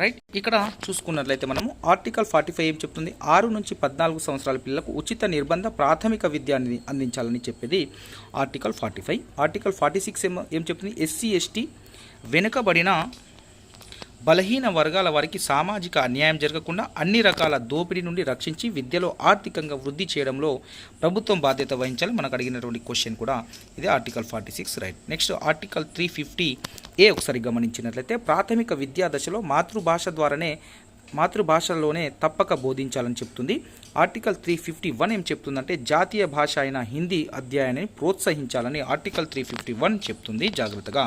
రైట్, ఇక్కడ చూసుకున్నట్లయితే మనము ఆర్టికల్ 45 ఏం చెప్తుంది? 6 నుంచి 14 సంవత్సరాల పిల్లలకు ఉచిత నిర్బంధ ప్రాథమిక విద్యాన్ని అందించాలని చెప్పేది ఆర్టికల్ 45. ఆర్టికల్ 46 ఏం చెప్తుంది? ఎస్సీ ఎస్టీ వెనుకబడిన బలహీన వర్గాల వారికి సామాజిక అన్యాయం జరగకుండా అన్ని రకాల దోపిడీ నుండి రక్షించి విద్యలో ఆర్థికంగా వృద్ధి చేయడంలో ప్రభుత్వం బాధ్యత వహించాలి. మనకు అడిగినటువంటి క్వశ్చన్ కూడా ఇదే article 46. Right, next article 350A ఒకసారి గమనించినట్లయితే ప్రాథమిక విద్యా దశలో మాతృభాషలోనే తప్పక బోధించాలని చెప్తుంది. ఆర్టికల్ 351 ఏం చెప్తుందంటే జాతీయ భాష అయిన హిందీ అధ్యాయాన్ని ప్రోత్సహించాలని ఆర్టికల్ 351 చెప్తుంది. జాగ్రత్తగా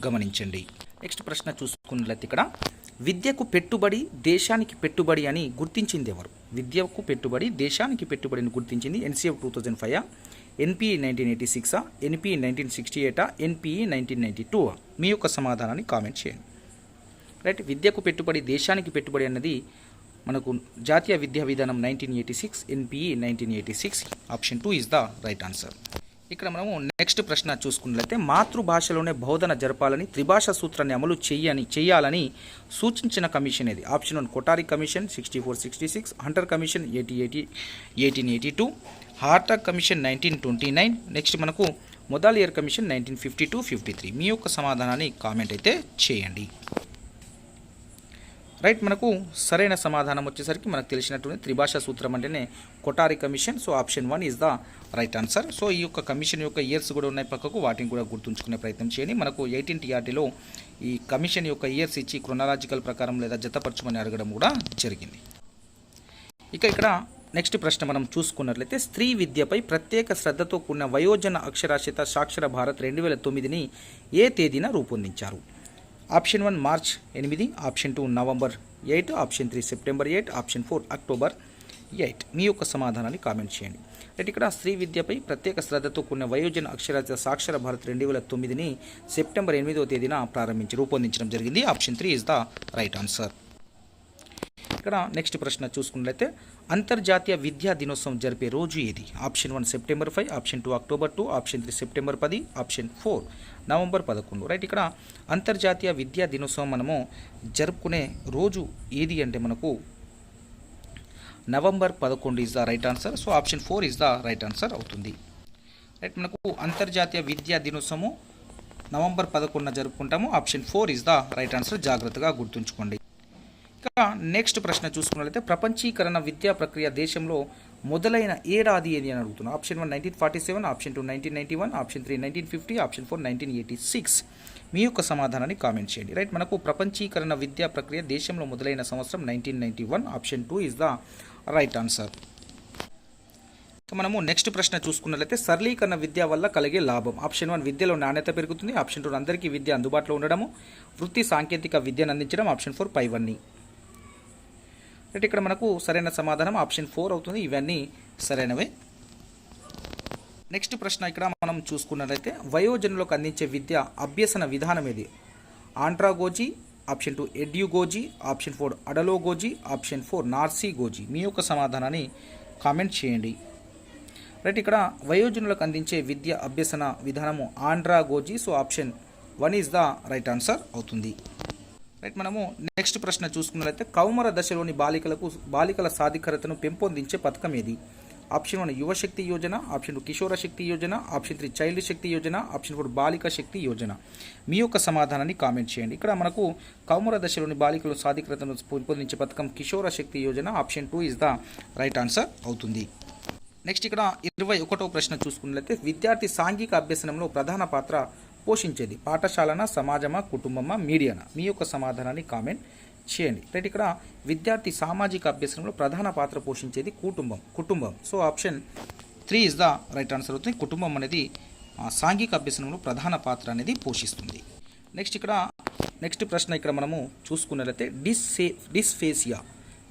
గమనించండి. నెక్స్ట్ ప్రశ్న చూసుకున్నట్లయితే ఇక్కడ విద్యకు పెట్టుబడి దేశానికి పెట్టుబడి అని గుర్తించింది ఎవరు? విద్యకు పెట్టుబడి దేశానికి పెట్టుబడిని గుర్తించింది NCF 2005, NPE 1986, NPE 1968, NPE 1992. మీ యొక్క సమాధానాన్ని కామెంట్ చేయండి. రైట్, విద్యకు పెట్టుబడి దేశానికి పెట్టుబడి అన్నది మనకు జాతీయ విద్యా విధానం 1986, NPE 1986. Option 2 is the right answer. ఇక్కడ మనము నెక్స్ట్ ప్రశ్న చూసుకున్నట్లయితే మాతృభాషలోనే బోధన జరపాలని త్రిభాషా సూత్రాన్ని అమలు చేయాలని సూచించిన కమిషన్ ఏది? Option 1 Kothari commission 6466, Hunter commission 1882, Hartog commission 1929, next మనకు మొదాలియర్ కమిషన్ 1952-53. మీ యొక్క సమాధానాన్ని కామెంట్ అయితే చేయండి. రైట్, మనకు సరైన సమాధానం వచ్చేసరికి మనకు తెలిసినటువంటి త్రిభాషా సూత్రం అంటేనే Kothari commission. So option 1 is the right answer. So ఈ యొక్క కమిషన్ యొక్క ఇయర్స్ కూడా ఉన్నాయి పక్కకు, వాటిని కూడా గుర్తుంచుకునే ప్రయత్నం చేయండి. మనకు 18TRTలో ఈ కమిషన్ యొక్క ఇయర్స్ ఇచ్చి క్రొనాలజికల్ ప్రకారం లేదా జతపరచమని అడగడం కూడా జరిగింది. ఇక్కడ నెక్స్ట్ ప్రశ్న మనం చూసుకున్నట్లయితే స్త్రీ విద్యపై ప్రత్యేక శ్రద్ధతో కూడిన వయోజన అక్షరాస్యత సాక్షర భారత్ 2009ని ఏ తేదీన రూపొందించారు? Option 1 March 8, option 2 November 8, option 3 September 8, option 4 October 8. మీ యొక్క సమాధానాన్ని కామెంట్ చేయండి. రైట్, ఇక్కడ స్త్రీ విద్యపై ప్రత్యేక శ్రద్ధతో కూడిన వయోజన అక్షరాస్యత సాక్షర భారత్ 2009ని సెప్టెంబర్ 8వ తేదీన రూపొందించడం జరిగింది. Option 3 is the right answer. ఇక్కడ నెక్స్ట్ ప్రశ్న చూసుకున్నట్లయితే అంతర్జాతీయ విద్యా దినోత్సవం జరిపే రోజు ఏది? Option 1 September 5, option 2 October 2, option 3 September 10, option 4 November 11. Right, ఇక్కడ అంతర్జాతీయ విద్యా దినోత్సవం మనము జరుపుకునే రోజు ఏది అంటే మనకు November 11 is the right answer. So option 4 is the right answer అవుతుంది. రైట్, మనకు అంతర్జాతీయ విద్యా దినోత్సవము నవంబర్ 11న జరుపుకుంటాము. Option 4 is the right answer, జాగ్రత్తగా గుర్తుంచుకోండి. నెక్స్ట్ ప్రశ్న చూసుకున్నట్లయితే ప్రపంచీకరణ విద్యా ప్రక్రియ దేశంలో మొదలైన ఏడాది ఏది అని అడుగుతున్నాం. Option 1 1947, option 2 1991, option 3 1950, option 4 1986. మీ యొక్క సమాధానాన్ని కామెంట్ చేయండి. రైట్, మనకు ప్రపంచీకరణ విద్యా ప్రక్రియ దేశంలో మొదలైన సంవత్సరం 1991. Option 2 is the right answer. మనము నెక్స్ట్ ప్రశ్న చూసుకున్నట్లయితే సరళీకరణ విద్య వల్ల కలిగే లాభం. ఆప్షన్ 1 విద్యలో నాణ్యత పెరుగుతుంది, ఆప్షన్ 2 అందరికీ విద్య అందుబాటులో ఉండడము, వృత్తి సాంకేతిక విద్యను అందించడం, ఆప్షన్ 4 పైవన్నీ. రైట్, ఇక్కడ మనకు సరైన సమాధానం ఆప్షన్ 4 అవుతుంది. ఇవన్నీ సరైనవే. నెక్స్ట్ ప్రశ్న ఇక్కడ మనం చూసుకున్నట్లయితే వయోజనులకు అందించే విద్య అభ్యసన విధానం ఏది? ఆండ్రాగోజీ, ఆప్షన్ 2 ఎడ్యుగోజీ, ఆప్షన్ 4 అడలోగోజీ, ఆప్షన్ 4 నార్సీగోజీ. మీ యొక్క సమాధానాన్ని కామెంట్ చేయండి. రైట్, ఇక్కడ వయోజనులకు అందించే విద్య అభ్యసన విధానము andragogy. So option 1 is the right answer అవుతుంది. రైట్, మనము నెక్స్ట్ ప్రశ్న చూసుకున్నట్లయితే కౌమర దశలోని బాలికల సాధికారతను పెంపొందించే పథకం ఏది? ఆప్షన్ 1 యువశక్తి Yojana, option 2 కిషోర Shakti Yojana, option 3 child శక్తి యోజన, ఆప్షన్ 4 బాలిక శక్తి యోజన. మీ యొక్క సమాధానాన్ని కామెంట్ చేయండి. ఇక్కడ మనకు కౌమర దశలోని బాలికల సాధికారతను పెంపొందించే పథకం Kishore Shakti Yojana. Option 2 is the right answer అవుతుంది. నెక్స్ట్ ఇక్కడ 21వ ప్రశ్న చూసుకున్నట్లయితే విద్యార్థి సాంఘిక అభ్యసనంలో ప్రధాన పాత్ర పోషించేది పాఠశాలనా, సమాజమా, కుటుంబమా, మీడియానా? మీ యొక్క సమాధానాన్ని కామెంట్ చేయండి. రైట్, ఇక్కడ విద్యార్థి సామాజిక అభ్యసనంలో ప్రధాన పాత్ర పోషించేది కుటుంబం. So option 3 is the right answer అవుతుంది. కుటుంబం అనేది సాంఘిక అభ్యసనంలో ప్రధాన పాత్ర అనేది పోషిస్తుంది. నెక్స్ట్ ప్రశ్న ఇక్కడ మనము చూసుకున్నట్లయితే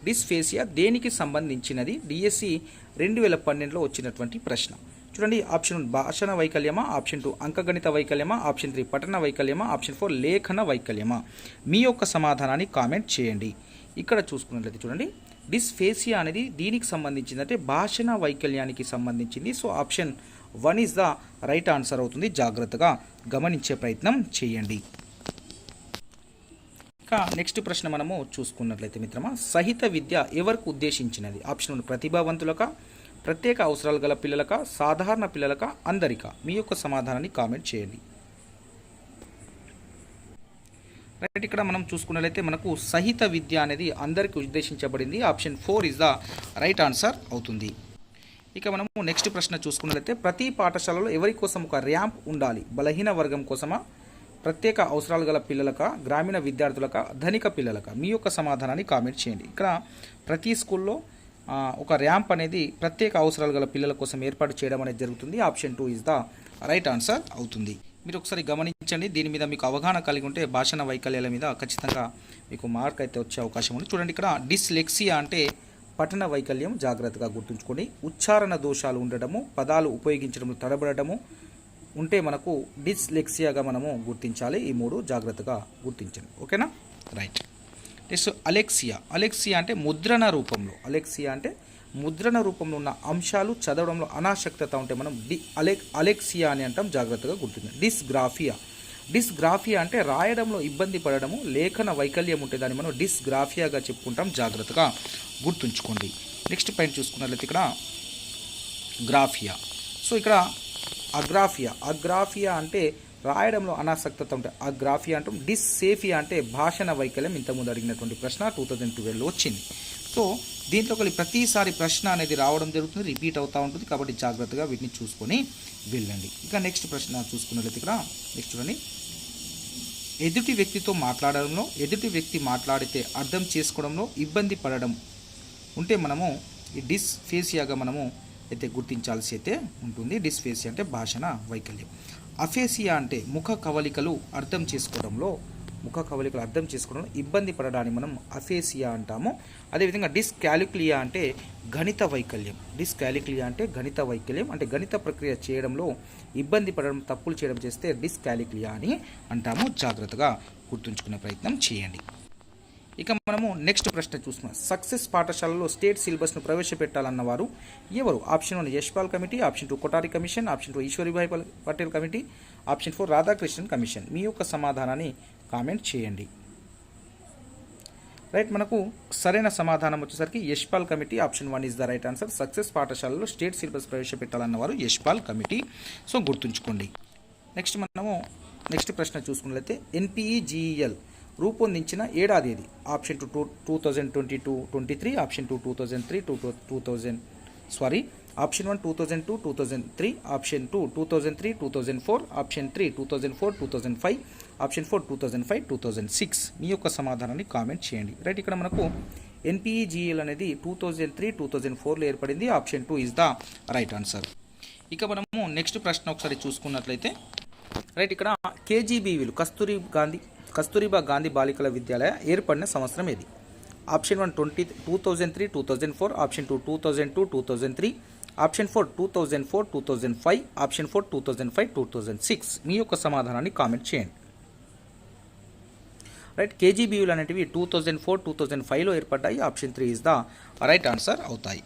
డిస్ఫేసియా దేనికి సంబంధించినది? డిఎస్సి 2012లో వచ్చినటువంటి ప్రశ్న. చూడండి, ఆప్షన్ 1 భాషణ వైకల్యమా, ఆప్షన్ 2 అంకగణిత వైకల్యమా, ఆప్షన్ 3 పఠన వైకల్యమా, ఆప్షన్ 4 లేఖన వైకల్యమా? మీ యొక్క సమాధానాన్ని కామెంట్ చేయండి. ఇక్కడ చూసుకున్నట్లయితే చూడండి, డిస్ఫేసియా అనేది దీనికి సంబంధించింది అంటే భాషణ వైకల్యానికి సంబంధించింది. So option 1 is the right answer అవుతుంది. జాగ్రత్తగా గమనించే ప్రయత్నం చేయండి. నెక్స్ట్ ప్రశ్న మనము చూసుకున్నట్లయితే మిత్రమా సహిత విద్య ఎవరికి ఉద్దేశించినది? ఆప్షన్ 1 ప్రతిభావంతులక, ప్రత్యేక అవసరాలు గల పిల్లలక, సాధారణ పిల్లలక, అందరిక? మీ యొక్క సమాధానాన్ని కామెంట్ చేయండి. రైట్, ఇక్కడ మనం చూసుకున్నట్లయితే మనకు సహిత విద్య అనేది అందరికీ ఉద్దేశించబడింది. Option 4 is the right answer అవుతుంది. ఇక మనము నెక్స్ట్ ప్రశ్న చూసుకున్నట్లయితే ప్రతి పాఠశాలలో ఎవరి కోసం ఒక ర్యాంప్ ఉండాలి? బలహీన వర్గం కోసమా, ప్రత్యేక అవసరాలు గల పిల్లలక, గ్రామీణ విద్యార్థులక, ధనిక పిల్లలక? మీ యొక్క సమాధానాన్ని కామెంట్ చేయండి. ఇక్కడ ప్రతి స్కూల్లో ఒక ర్యాంప్ అనేది ప్రత్యేక అవసరాలు గల పిల్లల కోసం ఏర్పాటు చేయడం అనేది జరుగుతుంది. Option 2 is the right answer అవుతుంది. మీరు ఒకసారి గమనించండి. దీని మీద మీకు అవగాహన కలిగి ఉంటే భాషణ వైకల్యాల మీద ఖచ్చితంగా మీకు మార్క్ అయితే వచ్చే అవకాశం ఉంది. చూడండి, ఇక్కడ డిస్లెక్సియా అంటే పఠన వైకల్యం, జాగ్రత్తగా గుర్తుంచుకోండి. ఉచ్చారణ దోషాలు ఉండడము, పదాలు ఉపయోగించడం తడబడము ఉంటే మనకు డిస్లెక్సియాగా మనము గుర్తించాలి. ఈ 3 జాగ్రత్తగా గుర్తించండి. ఓకేనా? రైట్. నెక్స్ట్ అలెక్సియా అంటే ముద్రణ రూపంలో ఉన్న అంశాలు చదవడంలో అనాసక్తత ఉంటే మనం అలెక్సియా అని అంటాం. జాగ్రత్తగా గుర్తుంచండి. డిస్గ్రాఫియా అంటే రాయడంలో ఇబ్బంది పడడము, లేఖన వైకల్యం ఉంటే దాన్ని మనం డిస్గ్రాఫియాగా చెప్పుకుంటాం. జాగ్రత్తగా గుర్తుంచుకోండి. నెక్స్ట్ పాయింట్ చూసుకున్నట్లయితే ఇక్కడ గ్రాఫియా. సో ఇక్కడ అగ్రాఫియా అంటే రాయడంలో అనాసక్తత ఉంటే అగ్రాఫియా అంటాం. డిస్సేఫియా అంటే భాషణ వైకల్యం. ఇంతకుముందు అడిగినటువంటి ప్రశ్న 2012లో వచ్చింది. సో దీంట్లో ప్రతిసారి ప్రశ్న అనేది రావడం జరుగుతుంది, రిపీట్ అవుతూ ఉంటుంది. కాబట్టి జాగ్రత్తగా వీటిని చూసుకొని వెళ్ళండి. ఇక నెక్స్ట్ ప్రశ్న చూసుకున్నట్లయితే ఇక్కడ నెక్స్ట్ చూడండి. ఎదుటి వ్యక్తితో మాట్లాడడంలో, ఎదుటి వ్యక్తి మాట్లాడితే అర్థం చేసుకోవడంలో ఇబ్బంది పడడం ఉంటే మనము ఈ డిస్ఫేసియాగా మనము అయితే గుర్తించాల్సి అయితే ఉంటుంది. డిస్ఫేసియా అంటే భాషణ వైకల్యం. అఫేసియా అంటే ముఖ కవలికలు అర్థం చేసుకోవడంలో ఇబ్బంది పడడాన్ని మనం అఫేసియా అంటాము. అదేవిధంగా డిస్కాలిక్యులియా అంటే గణిత వైకల్యం. అంటే గణిత ప్రక్రియ చేయడంలో ఇబ్బంది పడడం, తప్పులు చేయడం చేస్తే డిస్కాలిక్యులియా అని అంటాము. జాగ్రత్తగా గుర్తుంచుకునే ప్రయత్నం చేయండి. ఇక మనము నెక్స్ట్ ప్రశ్న చూస్తున్నాం. సక్సెస్ పాఠశాలలో స్టేట్ సిలబస్ను ప్రవేశపెట్టాలన్నవారు ఎవరు? Option 1 Yashpal committee, option 2 Kothari commission, option 2 Ishwarbhai Patel committee, option 4 Radhakrishnan commission. మీ యొక్క సమాధానాన్ని కామెంట్ చేయండి. రైట్, మనకు సరైన సమాధానం వచ్చేసరికి Yashpal committee. Option 1 is the right answer. Success పాఠశాలలో స్టేట్ సిలబస్ ప్రవేశపెట్టాలన్నవారు యశ్పాల్ కమిటీ. సో గుర్తుంచుకోండి. నెక్స్ట్ ప్రశ్న చూసుకున్నట్లయితే ఎన్పిఈజిఈఎల్ రూపొందించిన ఏడాది ఏది? Option 2 2022-23, option 2 2003 option 1 2002-2003, option 2 2003-2004, option 3 2004-2005, option 4 2005-2006. మీ యొక్క సమాధానాన్ని కామెంట్ చేయండి. రైట్, ఇక్కడ మనకు ఎన్పిఈజిఎల్ అనేది 2003-2004లో ఏర్పడింది. Option 2 is the right answer. ఇక మనము నెక్స్ట్ ప్రశ్న ఒకసారి చూసుకున్నట్లయితే రైట్, ఇక్కడ కేజీబీవీలు కస్తూరిబా గాంధీ బాలికల విద్యాలయ ఏర్పడిన సంవత్సరం ఏది? Option 1 2003-2004, option 2 2002-2003, option 4 2004-2005, option 4 2005-2006. మీ యొక్క సమాధానాన్ని కామెంట్ చేయండి. రైట్, కేజీబీయూలు అనేటివి 2004-2005లో ఏర్పడ్డాయి. Option 3 is the right answer అవుతాయి.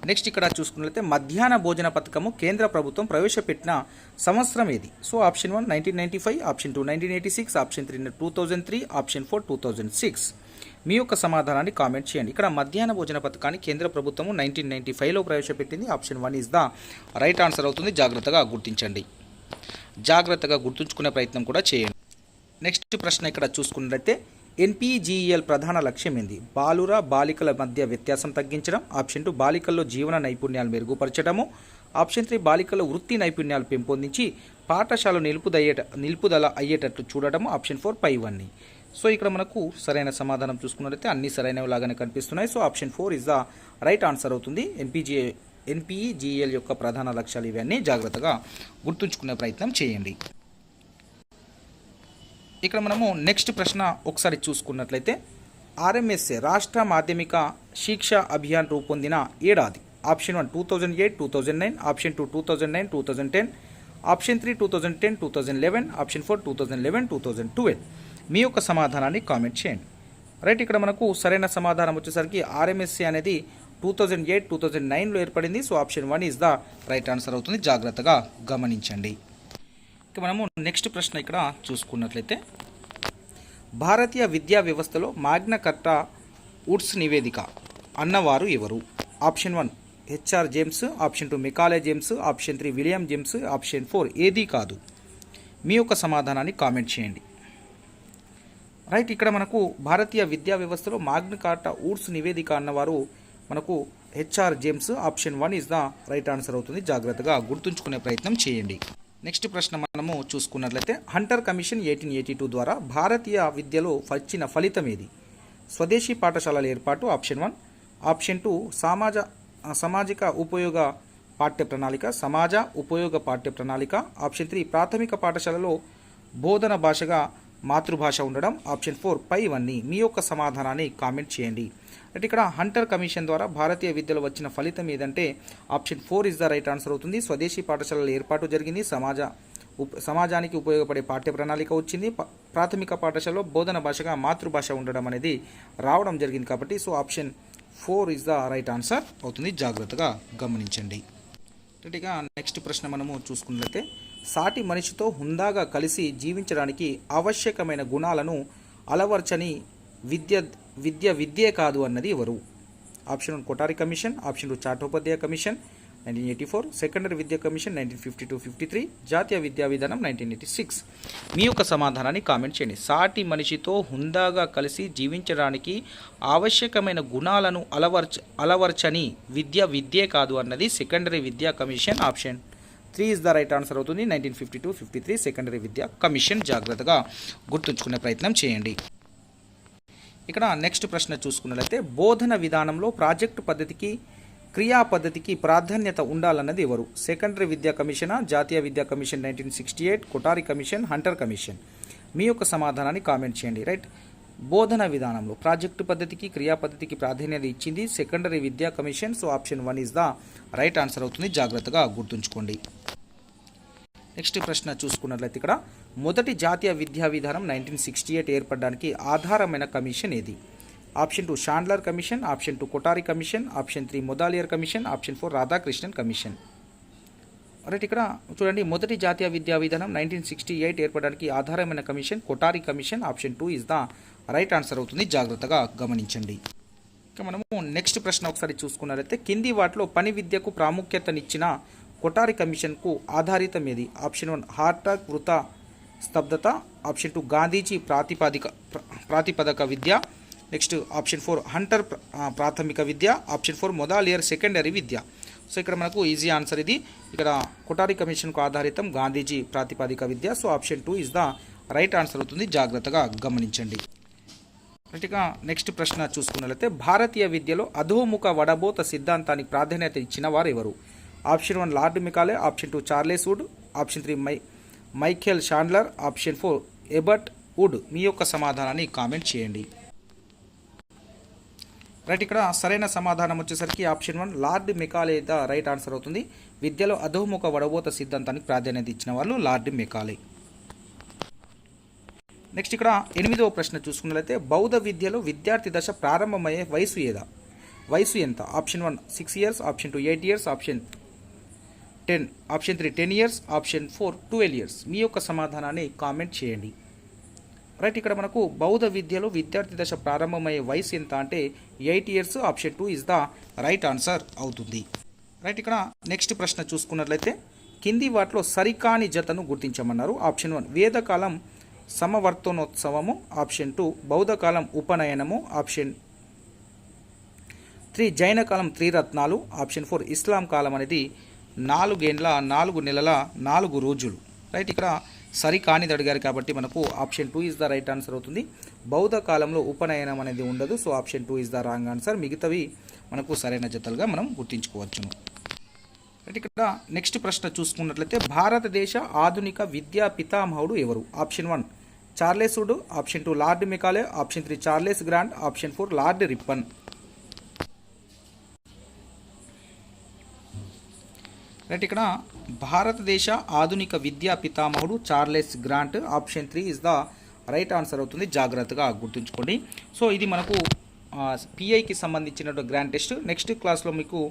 నెక్స్ట్ ఇక్కడ చూసుకున్నట్లయితే మధ్యాహ్న భోజన పథకము కేంద్ర ప్రభుత్వం ప్రవేశపెట్టిన సంవత్సరం ఏది? So option 1 1995, option 2 1986, option 3 2003, option 4 2006. మీ యొక్క సమాధానాన్ని కామెంట్ చేయండి. ఇక్కడ మధ్యాహ్న భోజన పథకాన్ని కేంద్ర ప్రభుత్వము 1995లో ప్రవేశపెట్టింది. Option 1 is the right answer అవుతుంది. జాగ్రత్తగా గుర్తించండి. జాగ్రత్తగా గుర్తుంచుకునే ప్రయత్నం కూడా చేయండి. నెక్స్ట్ ప్రశ్న ఇక్కడ చూసుకున్నట్లయితే ఎన్పిజిఎల్ ప్రధాన లక్ష్యం ఏంది? బాలికల మధ్య వ్యత్యాసం తగ్గించడం, ఆప్షన్ 2 బాలికల్లో జీవన నైపుణ్యాలు మెరుగుపరచడము, ఆప్షన్ 3 బాలికల్లో వృత్తి నైపుణ్యాలు పెంపొందించి పాఠశాల నిలుపుదల అయ్యేటట్లు చూడడము, ఆప్షన్ 4 పైవన్నీ. సో ఇక్కడ మనకు సరైన సమాధానం చూసుకున్నట్లయితే అన్ని సరైనవి లాగానే కనిపిస్తున్నాయి. So option 4 is the right answer అవుతుంది. ఎన్పిజిఎల్ యొక్క ప్రధాన లక్ష్యాలు ఇవన్నీ జాగ్రత్తగా గుర్తుంచుకునే ప్రయత్నం చేయండి. ఇక్కడ మనము నెక్స్ట్ ప్రశ్న ఒకసారి చూసుకున్నట్లయితే ఆర్ఎంఎస్ఏ రాష్ట్ర మాధ్యమిక శిక్ష అభియాన్ రూపొందిన ఏడాది? Option 1 2008-2009, option 2 2009-2010, option 3 2010-2011, option 4 2011-2012. మీ యొక్క సమాధానాన్ని కామెంట్ చేయండి. రైట్, ఇక్కడ మనకు సరైన సమాధానం వచ్చేసరికి ఆర్ఎంఎస్ఏ అనేది 2008-2009లో ఏర్పడింది. So option 1 is the right answer అవుతుంది. జాగ్రత్తగా గమనించండి. ఇక మనము నెక్స్ట్ ప్రశ్న ఇక్కడ చూసుకున్నట్లయితే భారతీయ విద్యా వ్యవస్థలో మాగ్నా కార్టా వుడ్స్ నివేదిక అన్నవారు ఎవరు? Option 1 HR James, option 2 Macaulay James, option 3 William James, option 4 ఏదీ కాదు. మీ యొక్క సమాధానాన్ని కామెంట్ చేయండి. రైట్, ఇక్కడ మనకు భారతీయ విద్యా వ్యవస్థలో మాగ్నా కార్టా వుడ్స్ నివేదిక అన్నవారు మనకు HR James. Option 1 is the right answer అవుతుంది. జాగ్రత్తగా గుర్తుంచుకునే ప్రయత్నం చేయండి. నెక్స్ట్ ప్రశ్న మనము చూసుకున్నట్లయితే హంటర్ కమిషన్ 1882 ద్వారా భారతీయ విద్యలో వచ్చిన ఫలితం ఏది? స్వదేశీ పాఠశాలల ఏర్పాటు, ఆప్షన్ 1, ఆప్షన్ 2 సామాజిక ఉపయోగ పాఠ్య ప్రణాళిక, ఆప్షన్ 3 ప్రాథమిక పాఠశాలలో బోధన భాషగా మాతృభాష ఉండడం, ఆప్షన్ 4 పైవన్నీ. మీ యొక్క సమాధానాన్ని కామెంట్ చేయండి. అంటే ఇక్కడ హంటర్ కమిషన్ ద్వారా భారతీయ విద్యలో వచ్చిన ఫలితం ఏదంటే option 4 is the right answer అవుతుంది. స్వదేశీ పాఠశాలల ఏర్పాటు జరిగింది, సమాజానికి ఉపయోగపడే పాఠ్య ప్రణాళిక వచ్చింది, ప్రాథమిక పాఠశాలలో బోధన భాషగా మాతృభాష ఉండడం అనేది రావడం జరిగింది. కాబట్టి so option 4 is the right answer అవుతుంది. జాగ్రత్తగా గమనించండి. ఇక నెక్స్ట్ ప్రశ్న మనము చూసుకున్నట్లయితే సాటి మనిషితో హుందాగా కలిసి జీవించడానికి ఆవశ్యకమైన గుణాలను అలవర్చని విద్యే కాదు అన్నది ఎవరు? Option 1 Kothari commission, option 2 Chattopadhyaya commission, 1984, secondary విద్యా కమిషన్ 1952-53, జాతీయ విద్యా విధానం 1986. మీ యొక్క సమాధానాన్ని కామెంట్ చేయండి. సాటి మనిషితో హుందాగా కలిసి జీవించడానికి ఆవశ్యకమైన గుణాలను అలవర్చని విద్యే కాదు అన్నది సెకండరీ విద్యా commission. Option 3 is the right answer అవుతుంది. 1952-53 సెకండరీ విద్యా కమిషన్. జాగ్రత్తగా గుర్తుంచుకునే ప్రయత్నం చేయండి. ఇక్కడ నెక్స్ట్ ప్రశ్న చూసుకున్నట్లయితే బోధన విధానంలో ప్రాజెక్టు పద్ధతికి క్రియా పద్ధతికి ప్రాధాన్యత ఉండాలన్నది ఎవరు? సెకండరీ విద్యా కమిషన్, జాతీయ విద్యా commission 1968, Kothari commission, Hunter commission. మీ యొక్క సమాధానాన్ని కామెంట్ చేయండి. రైట్, బోధన విధానంలో ప్రాజెక్టు పద్ధతికి క్రియా పద్ధతికి ప్రాధాన్యత ఇచ్చింది సెకండరీ విద్యా commission. So option 1 is the right answer అవుతుంది. జాగ్రత్తగా గుర్తుంచుకోండి. నెక్స్ట్ ప్రశ్న చూసుకున్నట్లయితే ఇక్కడ మొదటి జాతీయ విద్యా విధానం 1968 ఏర్పడడానికి ఆధారమైన కమిషన్ ఏది? Option 2 Sadler commission, option 2 Kothari commission, option 3 Mudaliar commission, option 4 Radhakrishnan commission. Right, ఇక్కడ చూడండి, మొదటి జాతీయ విద్యా విధానం 1968 ఏర్పడడానికి ఆధారమైన commission Kothari commission. Option 2 is the right answer అవుతుంది. జాగ్రత్తగా గమనించండి. ఇక మనము నెక్స్ట్ ప్రశ్న ఒకసారి చూసుకున్నట్లయితే కింది వాటిలో పని విద్యకు ప్రాముఖ్యతనిచ్చిన కొటారి కమిషన్కు ఆధారితం ఏది? ఆప్షన్ 1 హార్టాగ్ వృత స్తబ్దత, ఆప్షన్ 2 గాంధీజీ ప్రాతిపదిక విద్య, నెక్స్ట్ ఆప్షన్ 4 హంటర్ ప్రాథమిక విద్య, ఆప్షన్ 4 మొదాలియర్ సెకండరీ విద్య. సో ఇక్కడ మనకు ఈజీ ఆన్సర్ ఇది. ఇక్కడ కొటారి కమిషన్కు ఆధారితం గాంధీజీ ప్రాతిపదిక విద్య. So option 2 is the right answer అవుతుంది. జాగ్రత్తగా గమనించండి. ఇక నెక్స్ట్ ప్రశ్న చూసుకున్నట్లయితే భారతీయ విద్యలో అధోముఖ వడబోత సిద్ధాంతానికి ప్రాధాన్యత ఇచ్చిన వారు ఎవరు? Option 1 Lord Macaulay, option 2 Charles Wood, option 3 Michael Shandler, option 4 Ebert Wood. మీ యొక్క సమాధానాన్ని కామెంట్ చేయండి. రైట్, ఇక్కడ సరైన సమాధానం వచ్చేసరికి option 1 Lord Macaulay the right answer అవుతుంది. విద్యలో అధోముఖ వడబోత సిద్ధాంతానికి ప్రాధాన్యత ఇచ్చిన వాళ్ళు లార్డ్ మెకాలే. నెక్స్ట్ ఇక్కడ 8వ ప్రశ్న చూసుకున్నట్లయితే బౌద్ధ విద్యలో విద్యార్థి దశ ప్రారంభమయ్యే వయసు ఎంత? Option 1 6 years, option 2 8 years, option 3 10 years, option 4 12 years. మీ యొక్క సమాధానాన్ని కామెంట్ చేయండి. రైట్, ఇక్కడ మనకు బౌద్ధ విద్యలో విద్యార్థి దశ ప్రారంభమయ్యే వయసు ఎంత అంటే 8 years. Option 2 is the right answer అవుతుంది. రైట్, ఇక్కడ నెక్స్ట్ ప్రశ్న చూసుకున్నట్లయితే కింది వాటిలో సరికాని జతను గుర్తించమన్నారు. ఆప్షన్ 1 వేదకాలం సమవర్తనోత్సవము, ఆప్షన్ 2 బౌద్ధకాలం ఉపనయనము, ఆప్షన్ 3 జైన కాలం త్రిరత్నాలు, ఆప్షన్ 4 ఇస్లాం కాలం అనేది 4 ఏండ్ల 4 నెలల 4 రోజులు. రైట్, ఇక్కడ సరికానిది అడిగారు కాబట్టి మనకు option 2 is the right answer అవుతుంది. బౌద్ధ కాలంలో ఉపనయనం అనేది ఉండదు. So option 2 is the wrong answer. మిగతావి మనకు సరైన జతలుగా మనం గుర్తించుకోవచ్చును. రైట్, ఇక్కడ నెక్స్ట్ ప్రశ్న చూసుకున్నట్లయితే భారతదేశ ఆధునిక విద్యా పితామహుడు ఎవరు? Option 1 Charles Wood, option 2 lord Macaulay, option 3 Charles Grant, option 4 lord Ripon. Right, ఇక్కడ భారతదేశ ఆధునిక విద్యా పితామహుడు Charles Grant. Option 3 is the right answer అవుతుంది. జాగ్రత్తగా గుర్తుంచుకోండి. సో ఇది మనకు పిఐకి సంబంధించిన గ్రాండ్ టెస్ట్. నెక్స్ట్ క్లాస్లో మీకు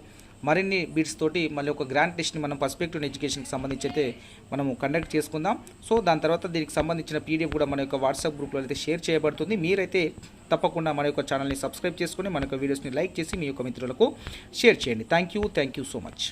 మరిన్ని బీట్స్ తోటి మళ్ళీ ఒక గ్రాండ్ టెస్ట్ని మనం పర్స్పెక్టివ్ ఎడ్యుకేషన్కి సంబంధించి అయితే మనము కండక్ట్ చేసుకుందాం. సో దాని తర్వాత దీనికి సంబంధించిన పీడిఎఫ్ కూడా మన యొక్క వాట్సాప్ గ్రూప్లో అయితే షేర్ చేయబడుతుంది. మీరైతే తప్పకుండా మన యొక్క ఛానల్ని సబ్స్క్రైబ్ చేసుకుని మన యొక్క వీడియోస్ని లైక్ చేసి మీ యొక్క మిత్రులకు షేర్ చేయండి. Thank you so much.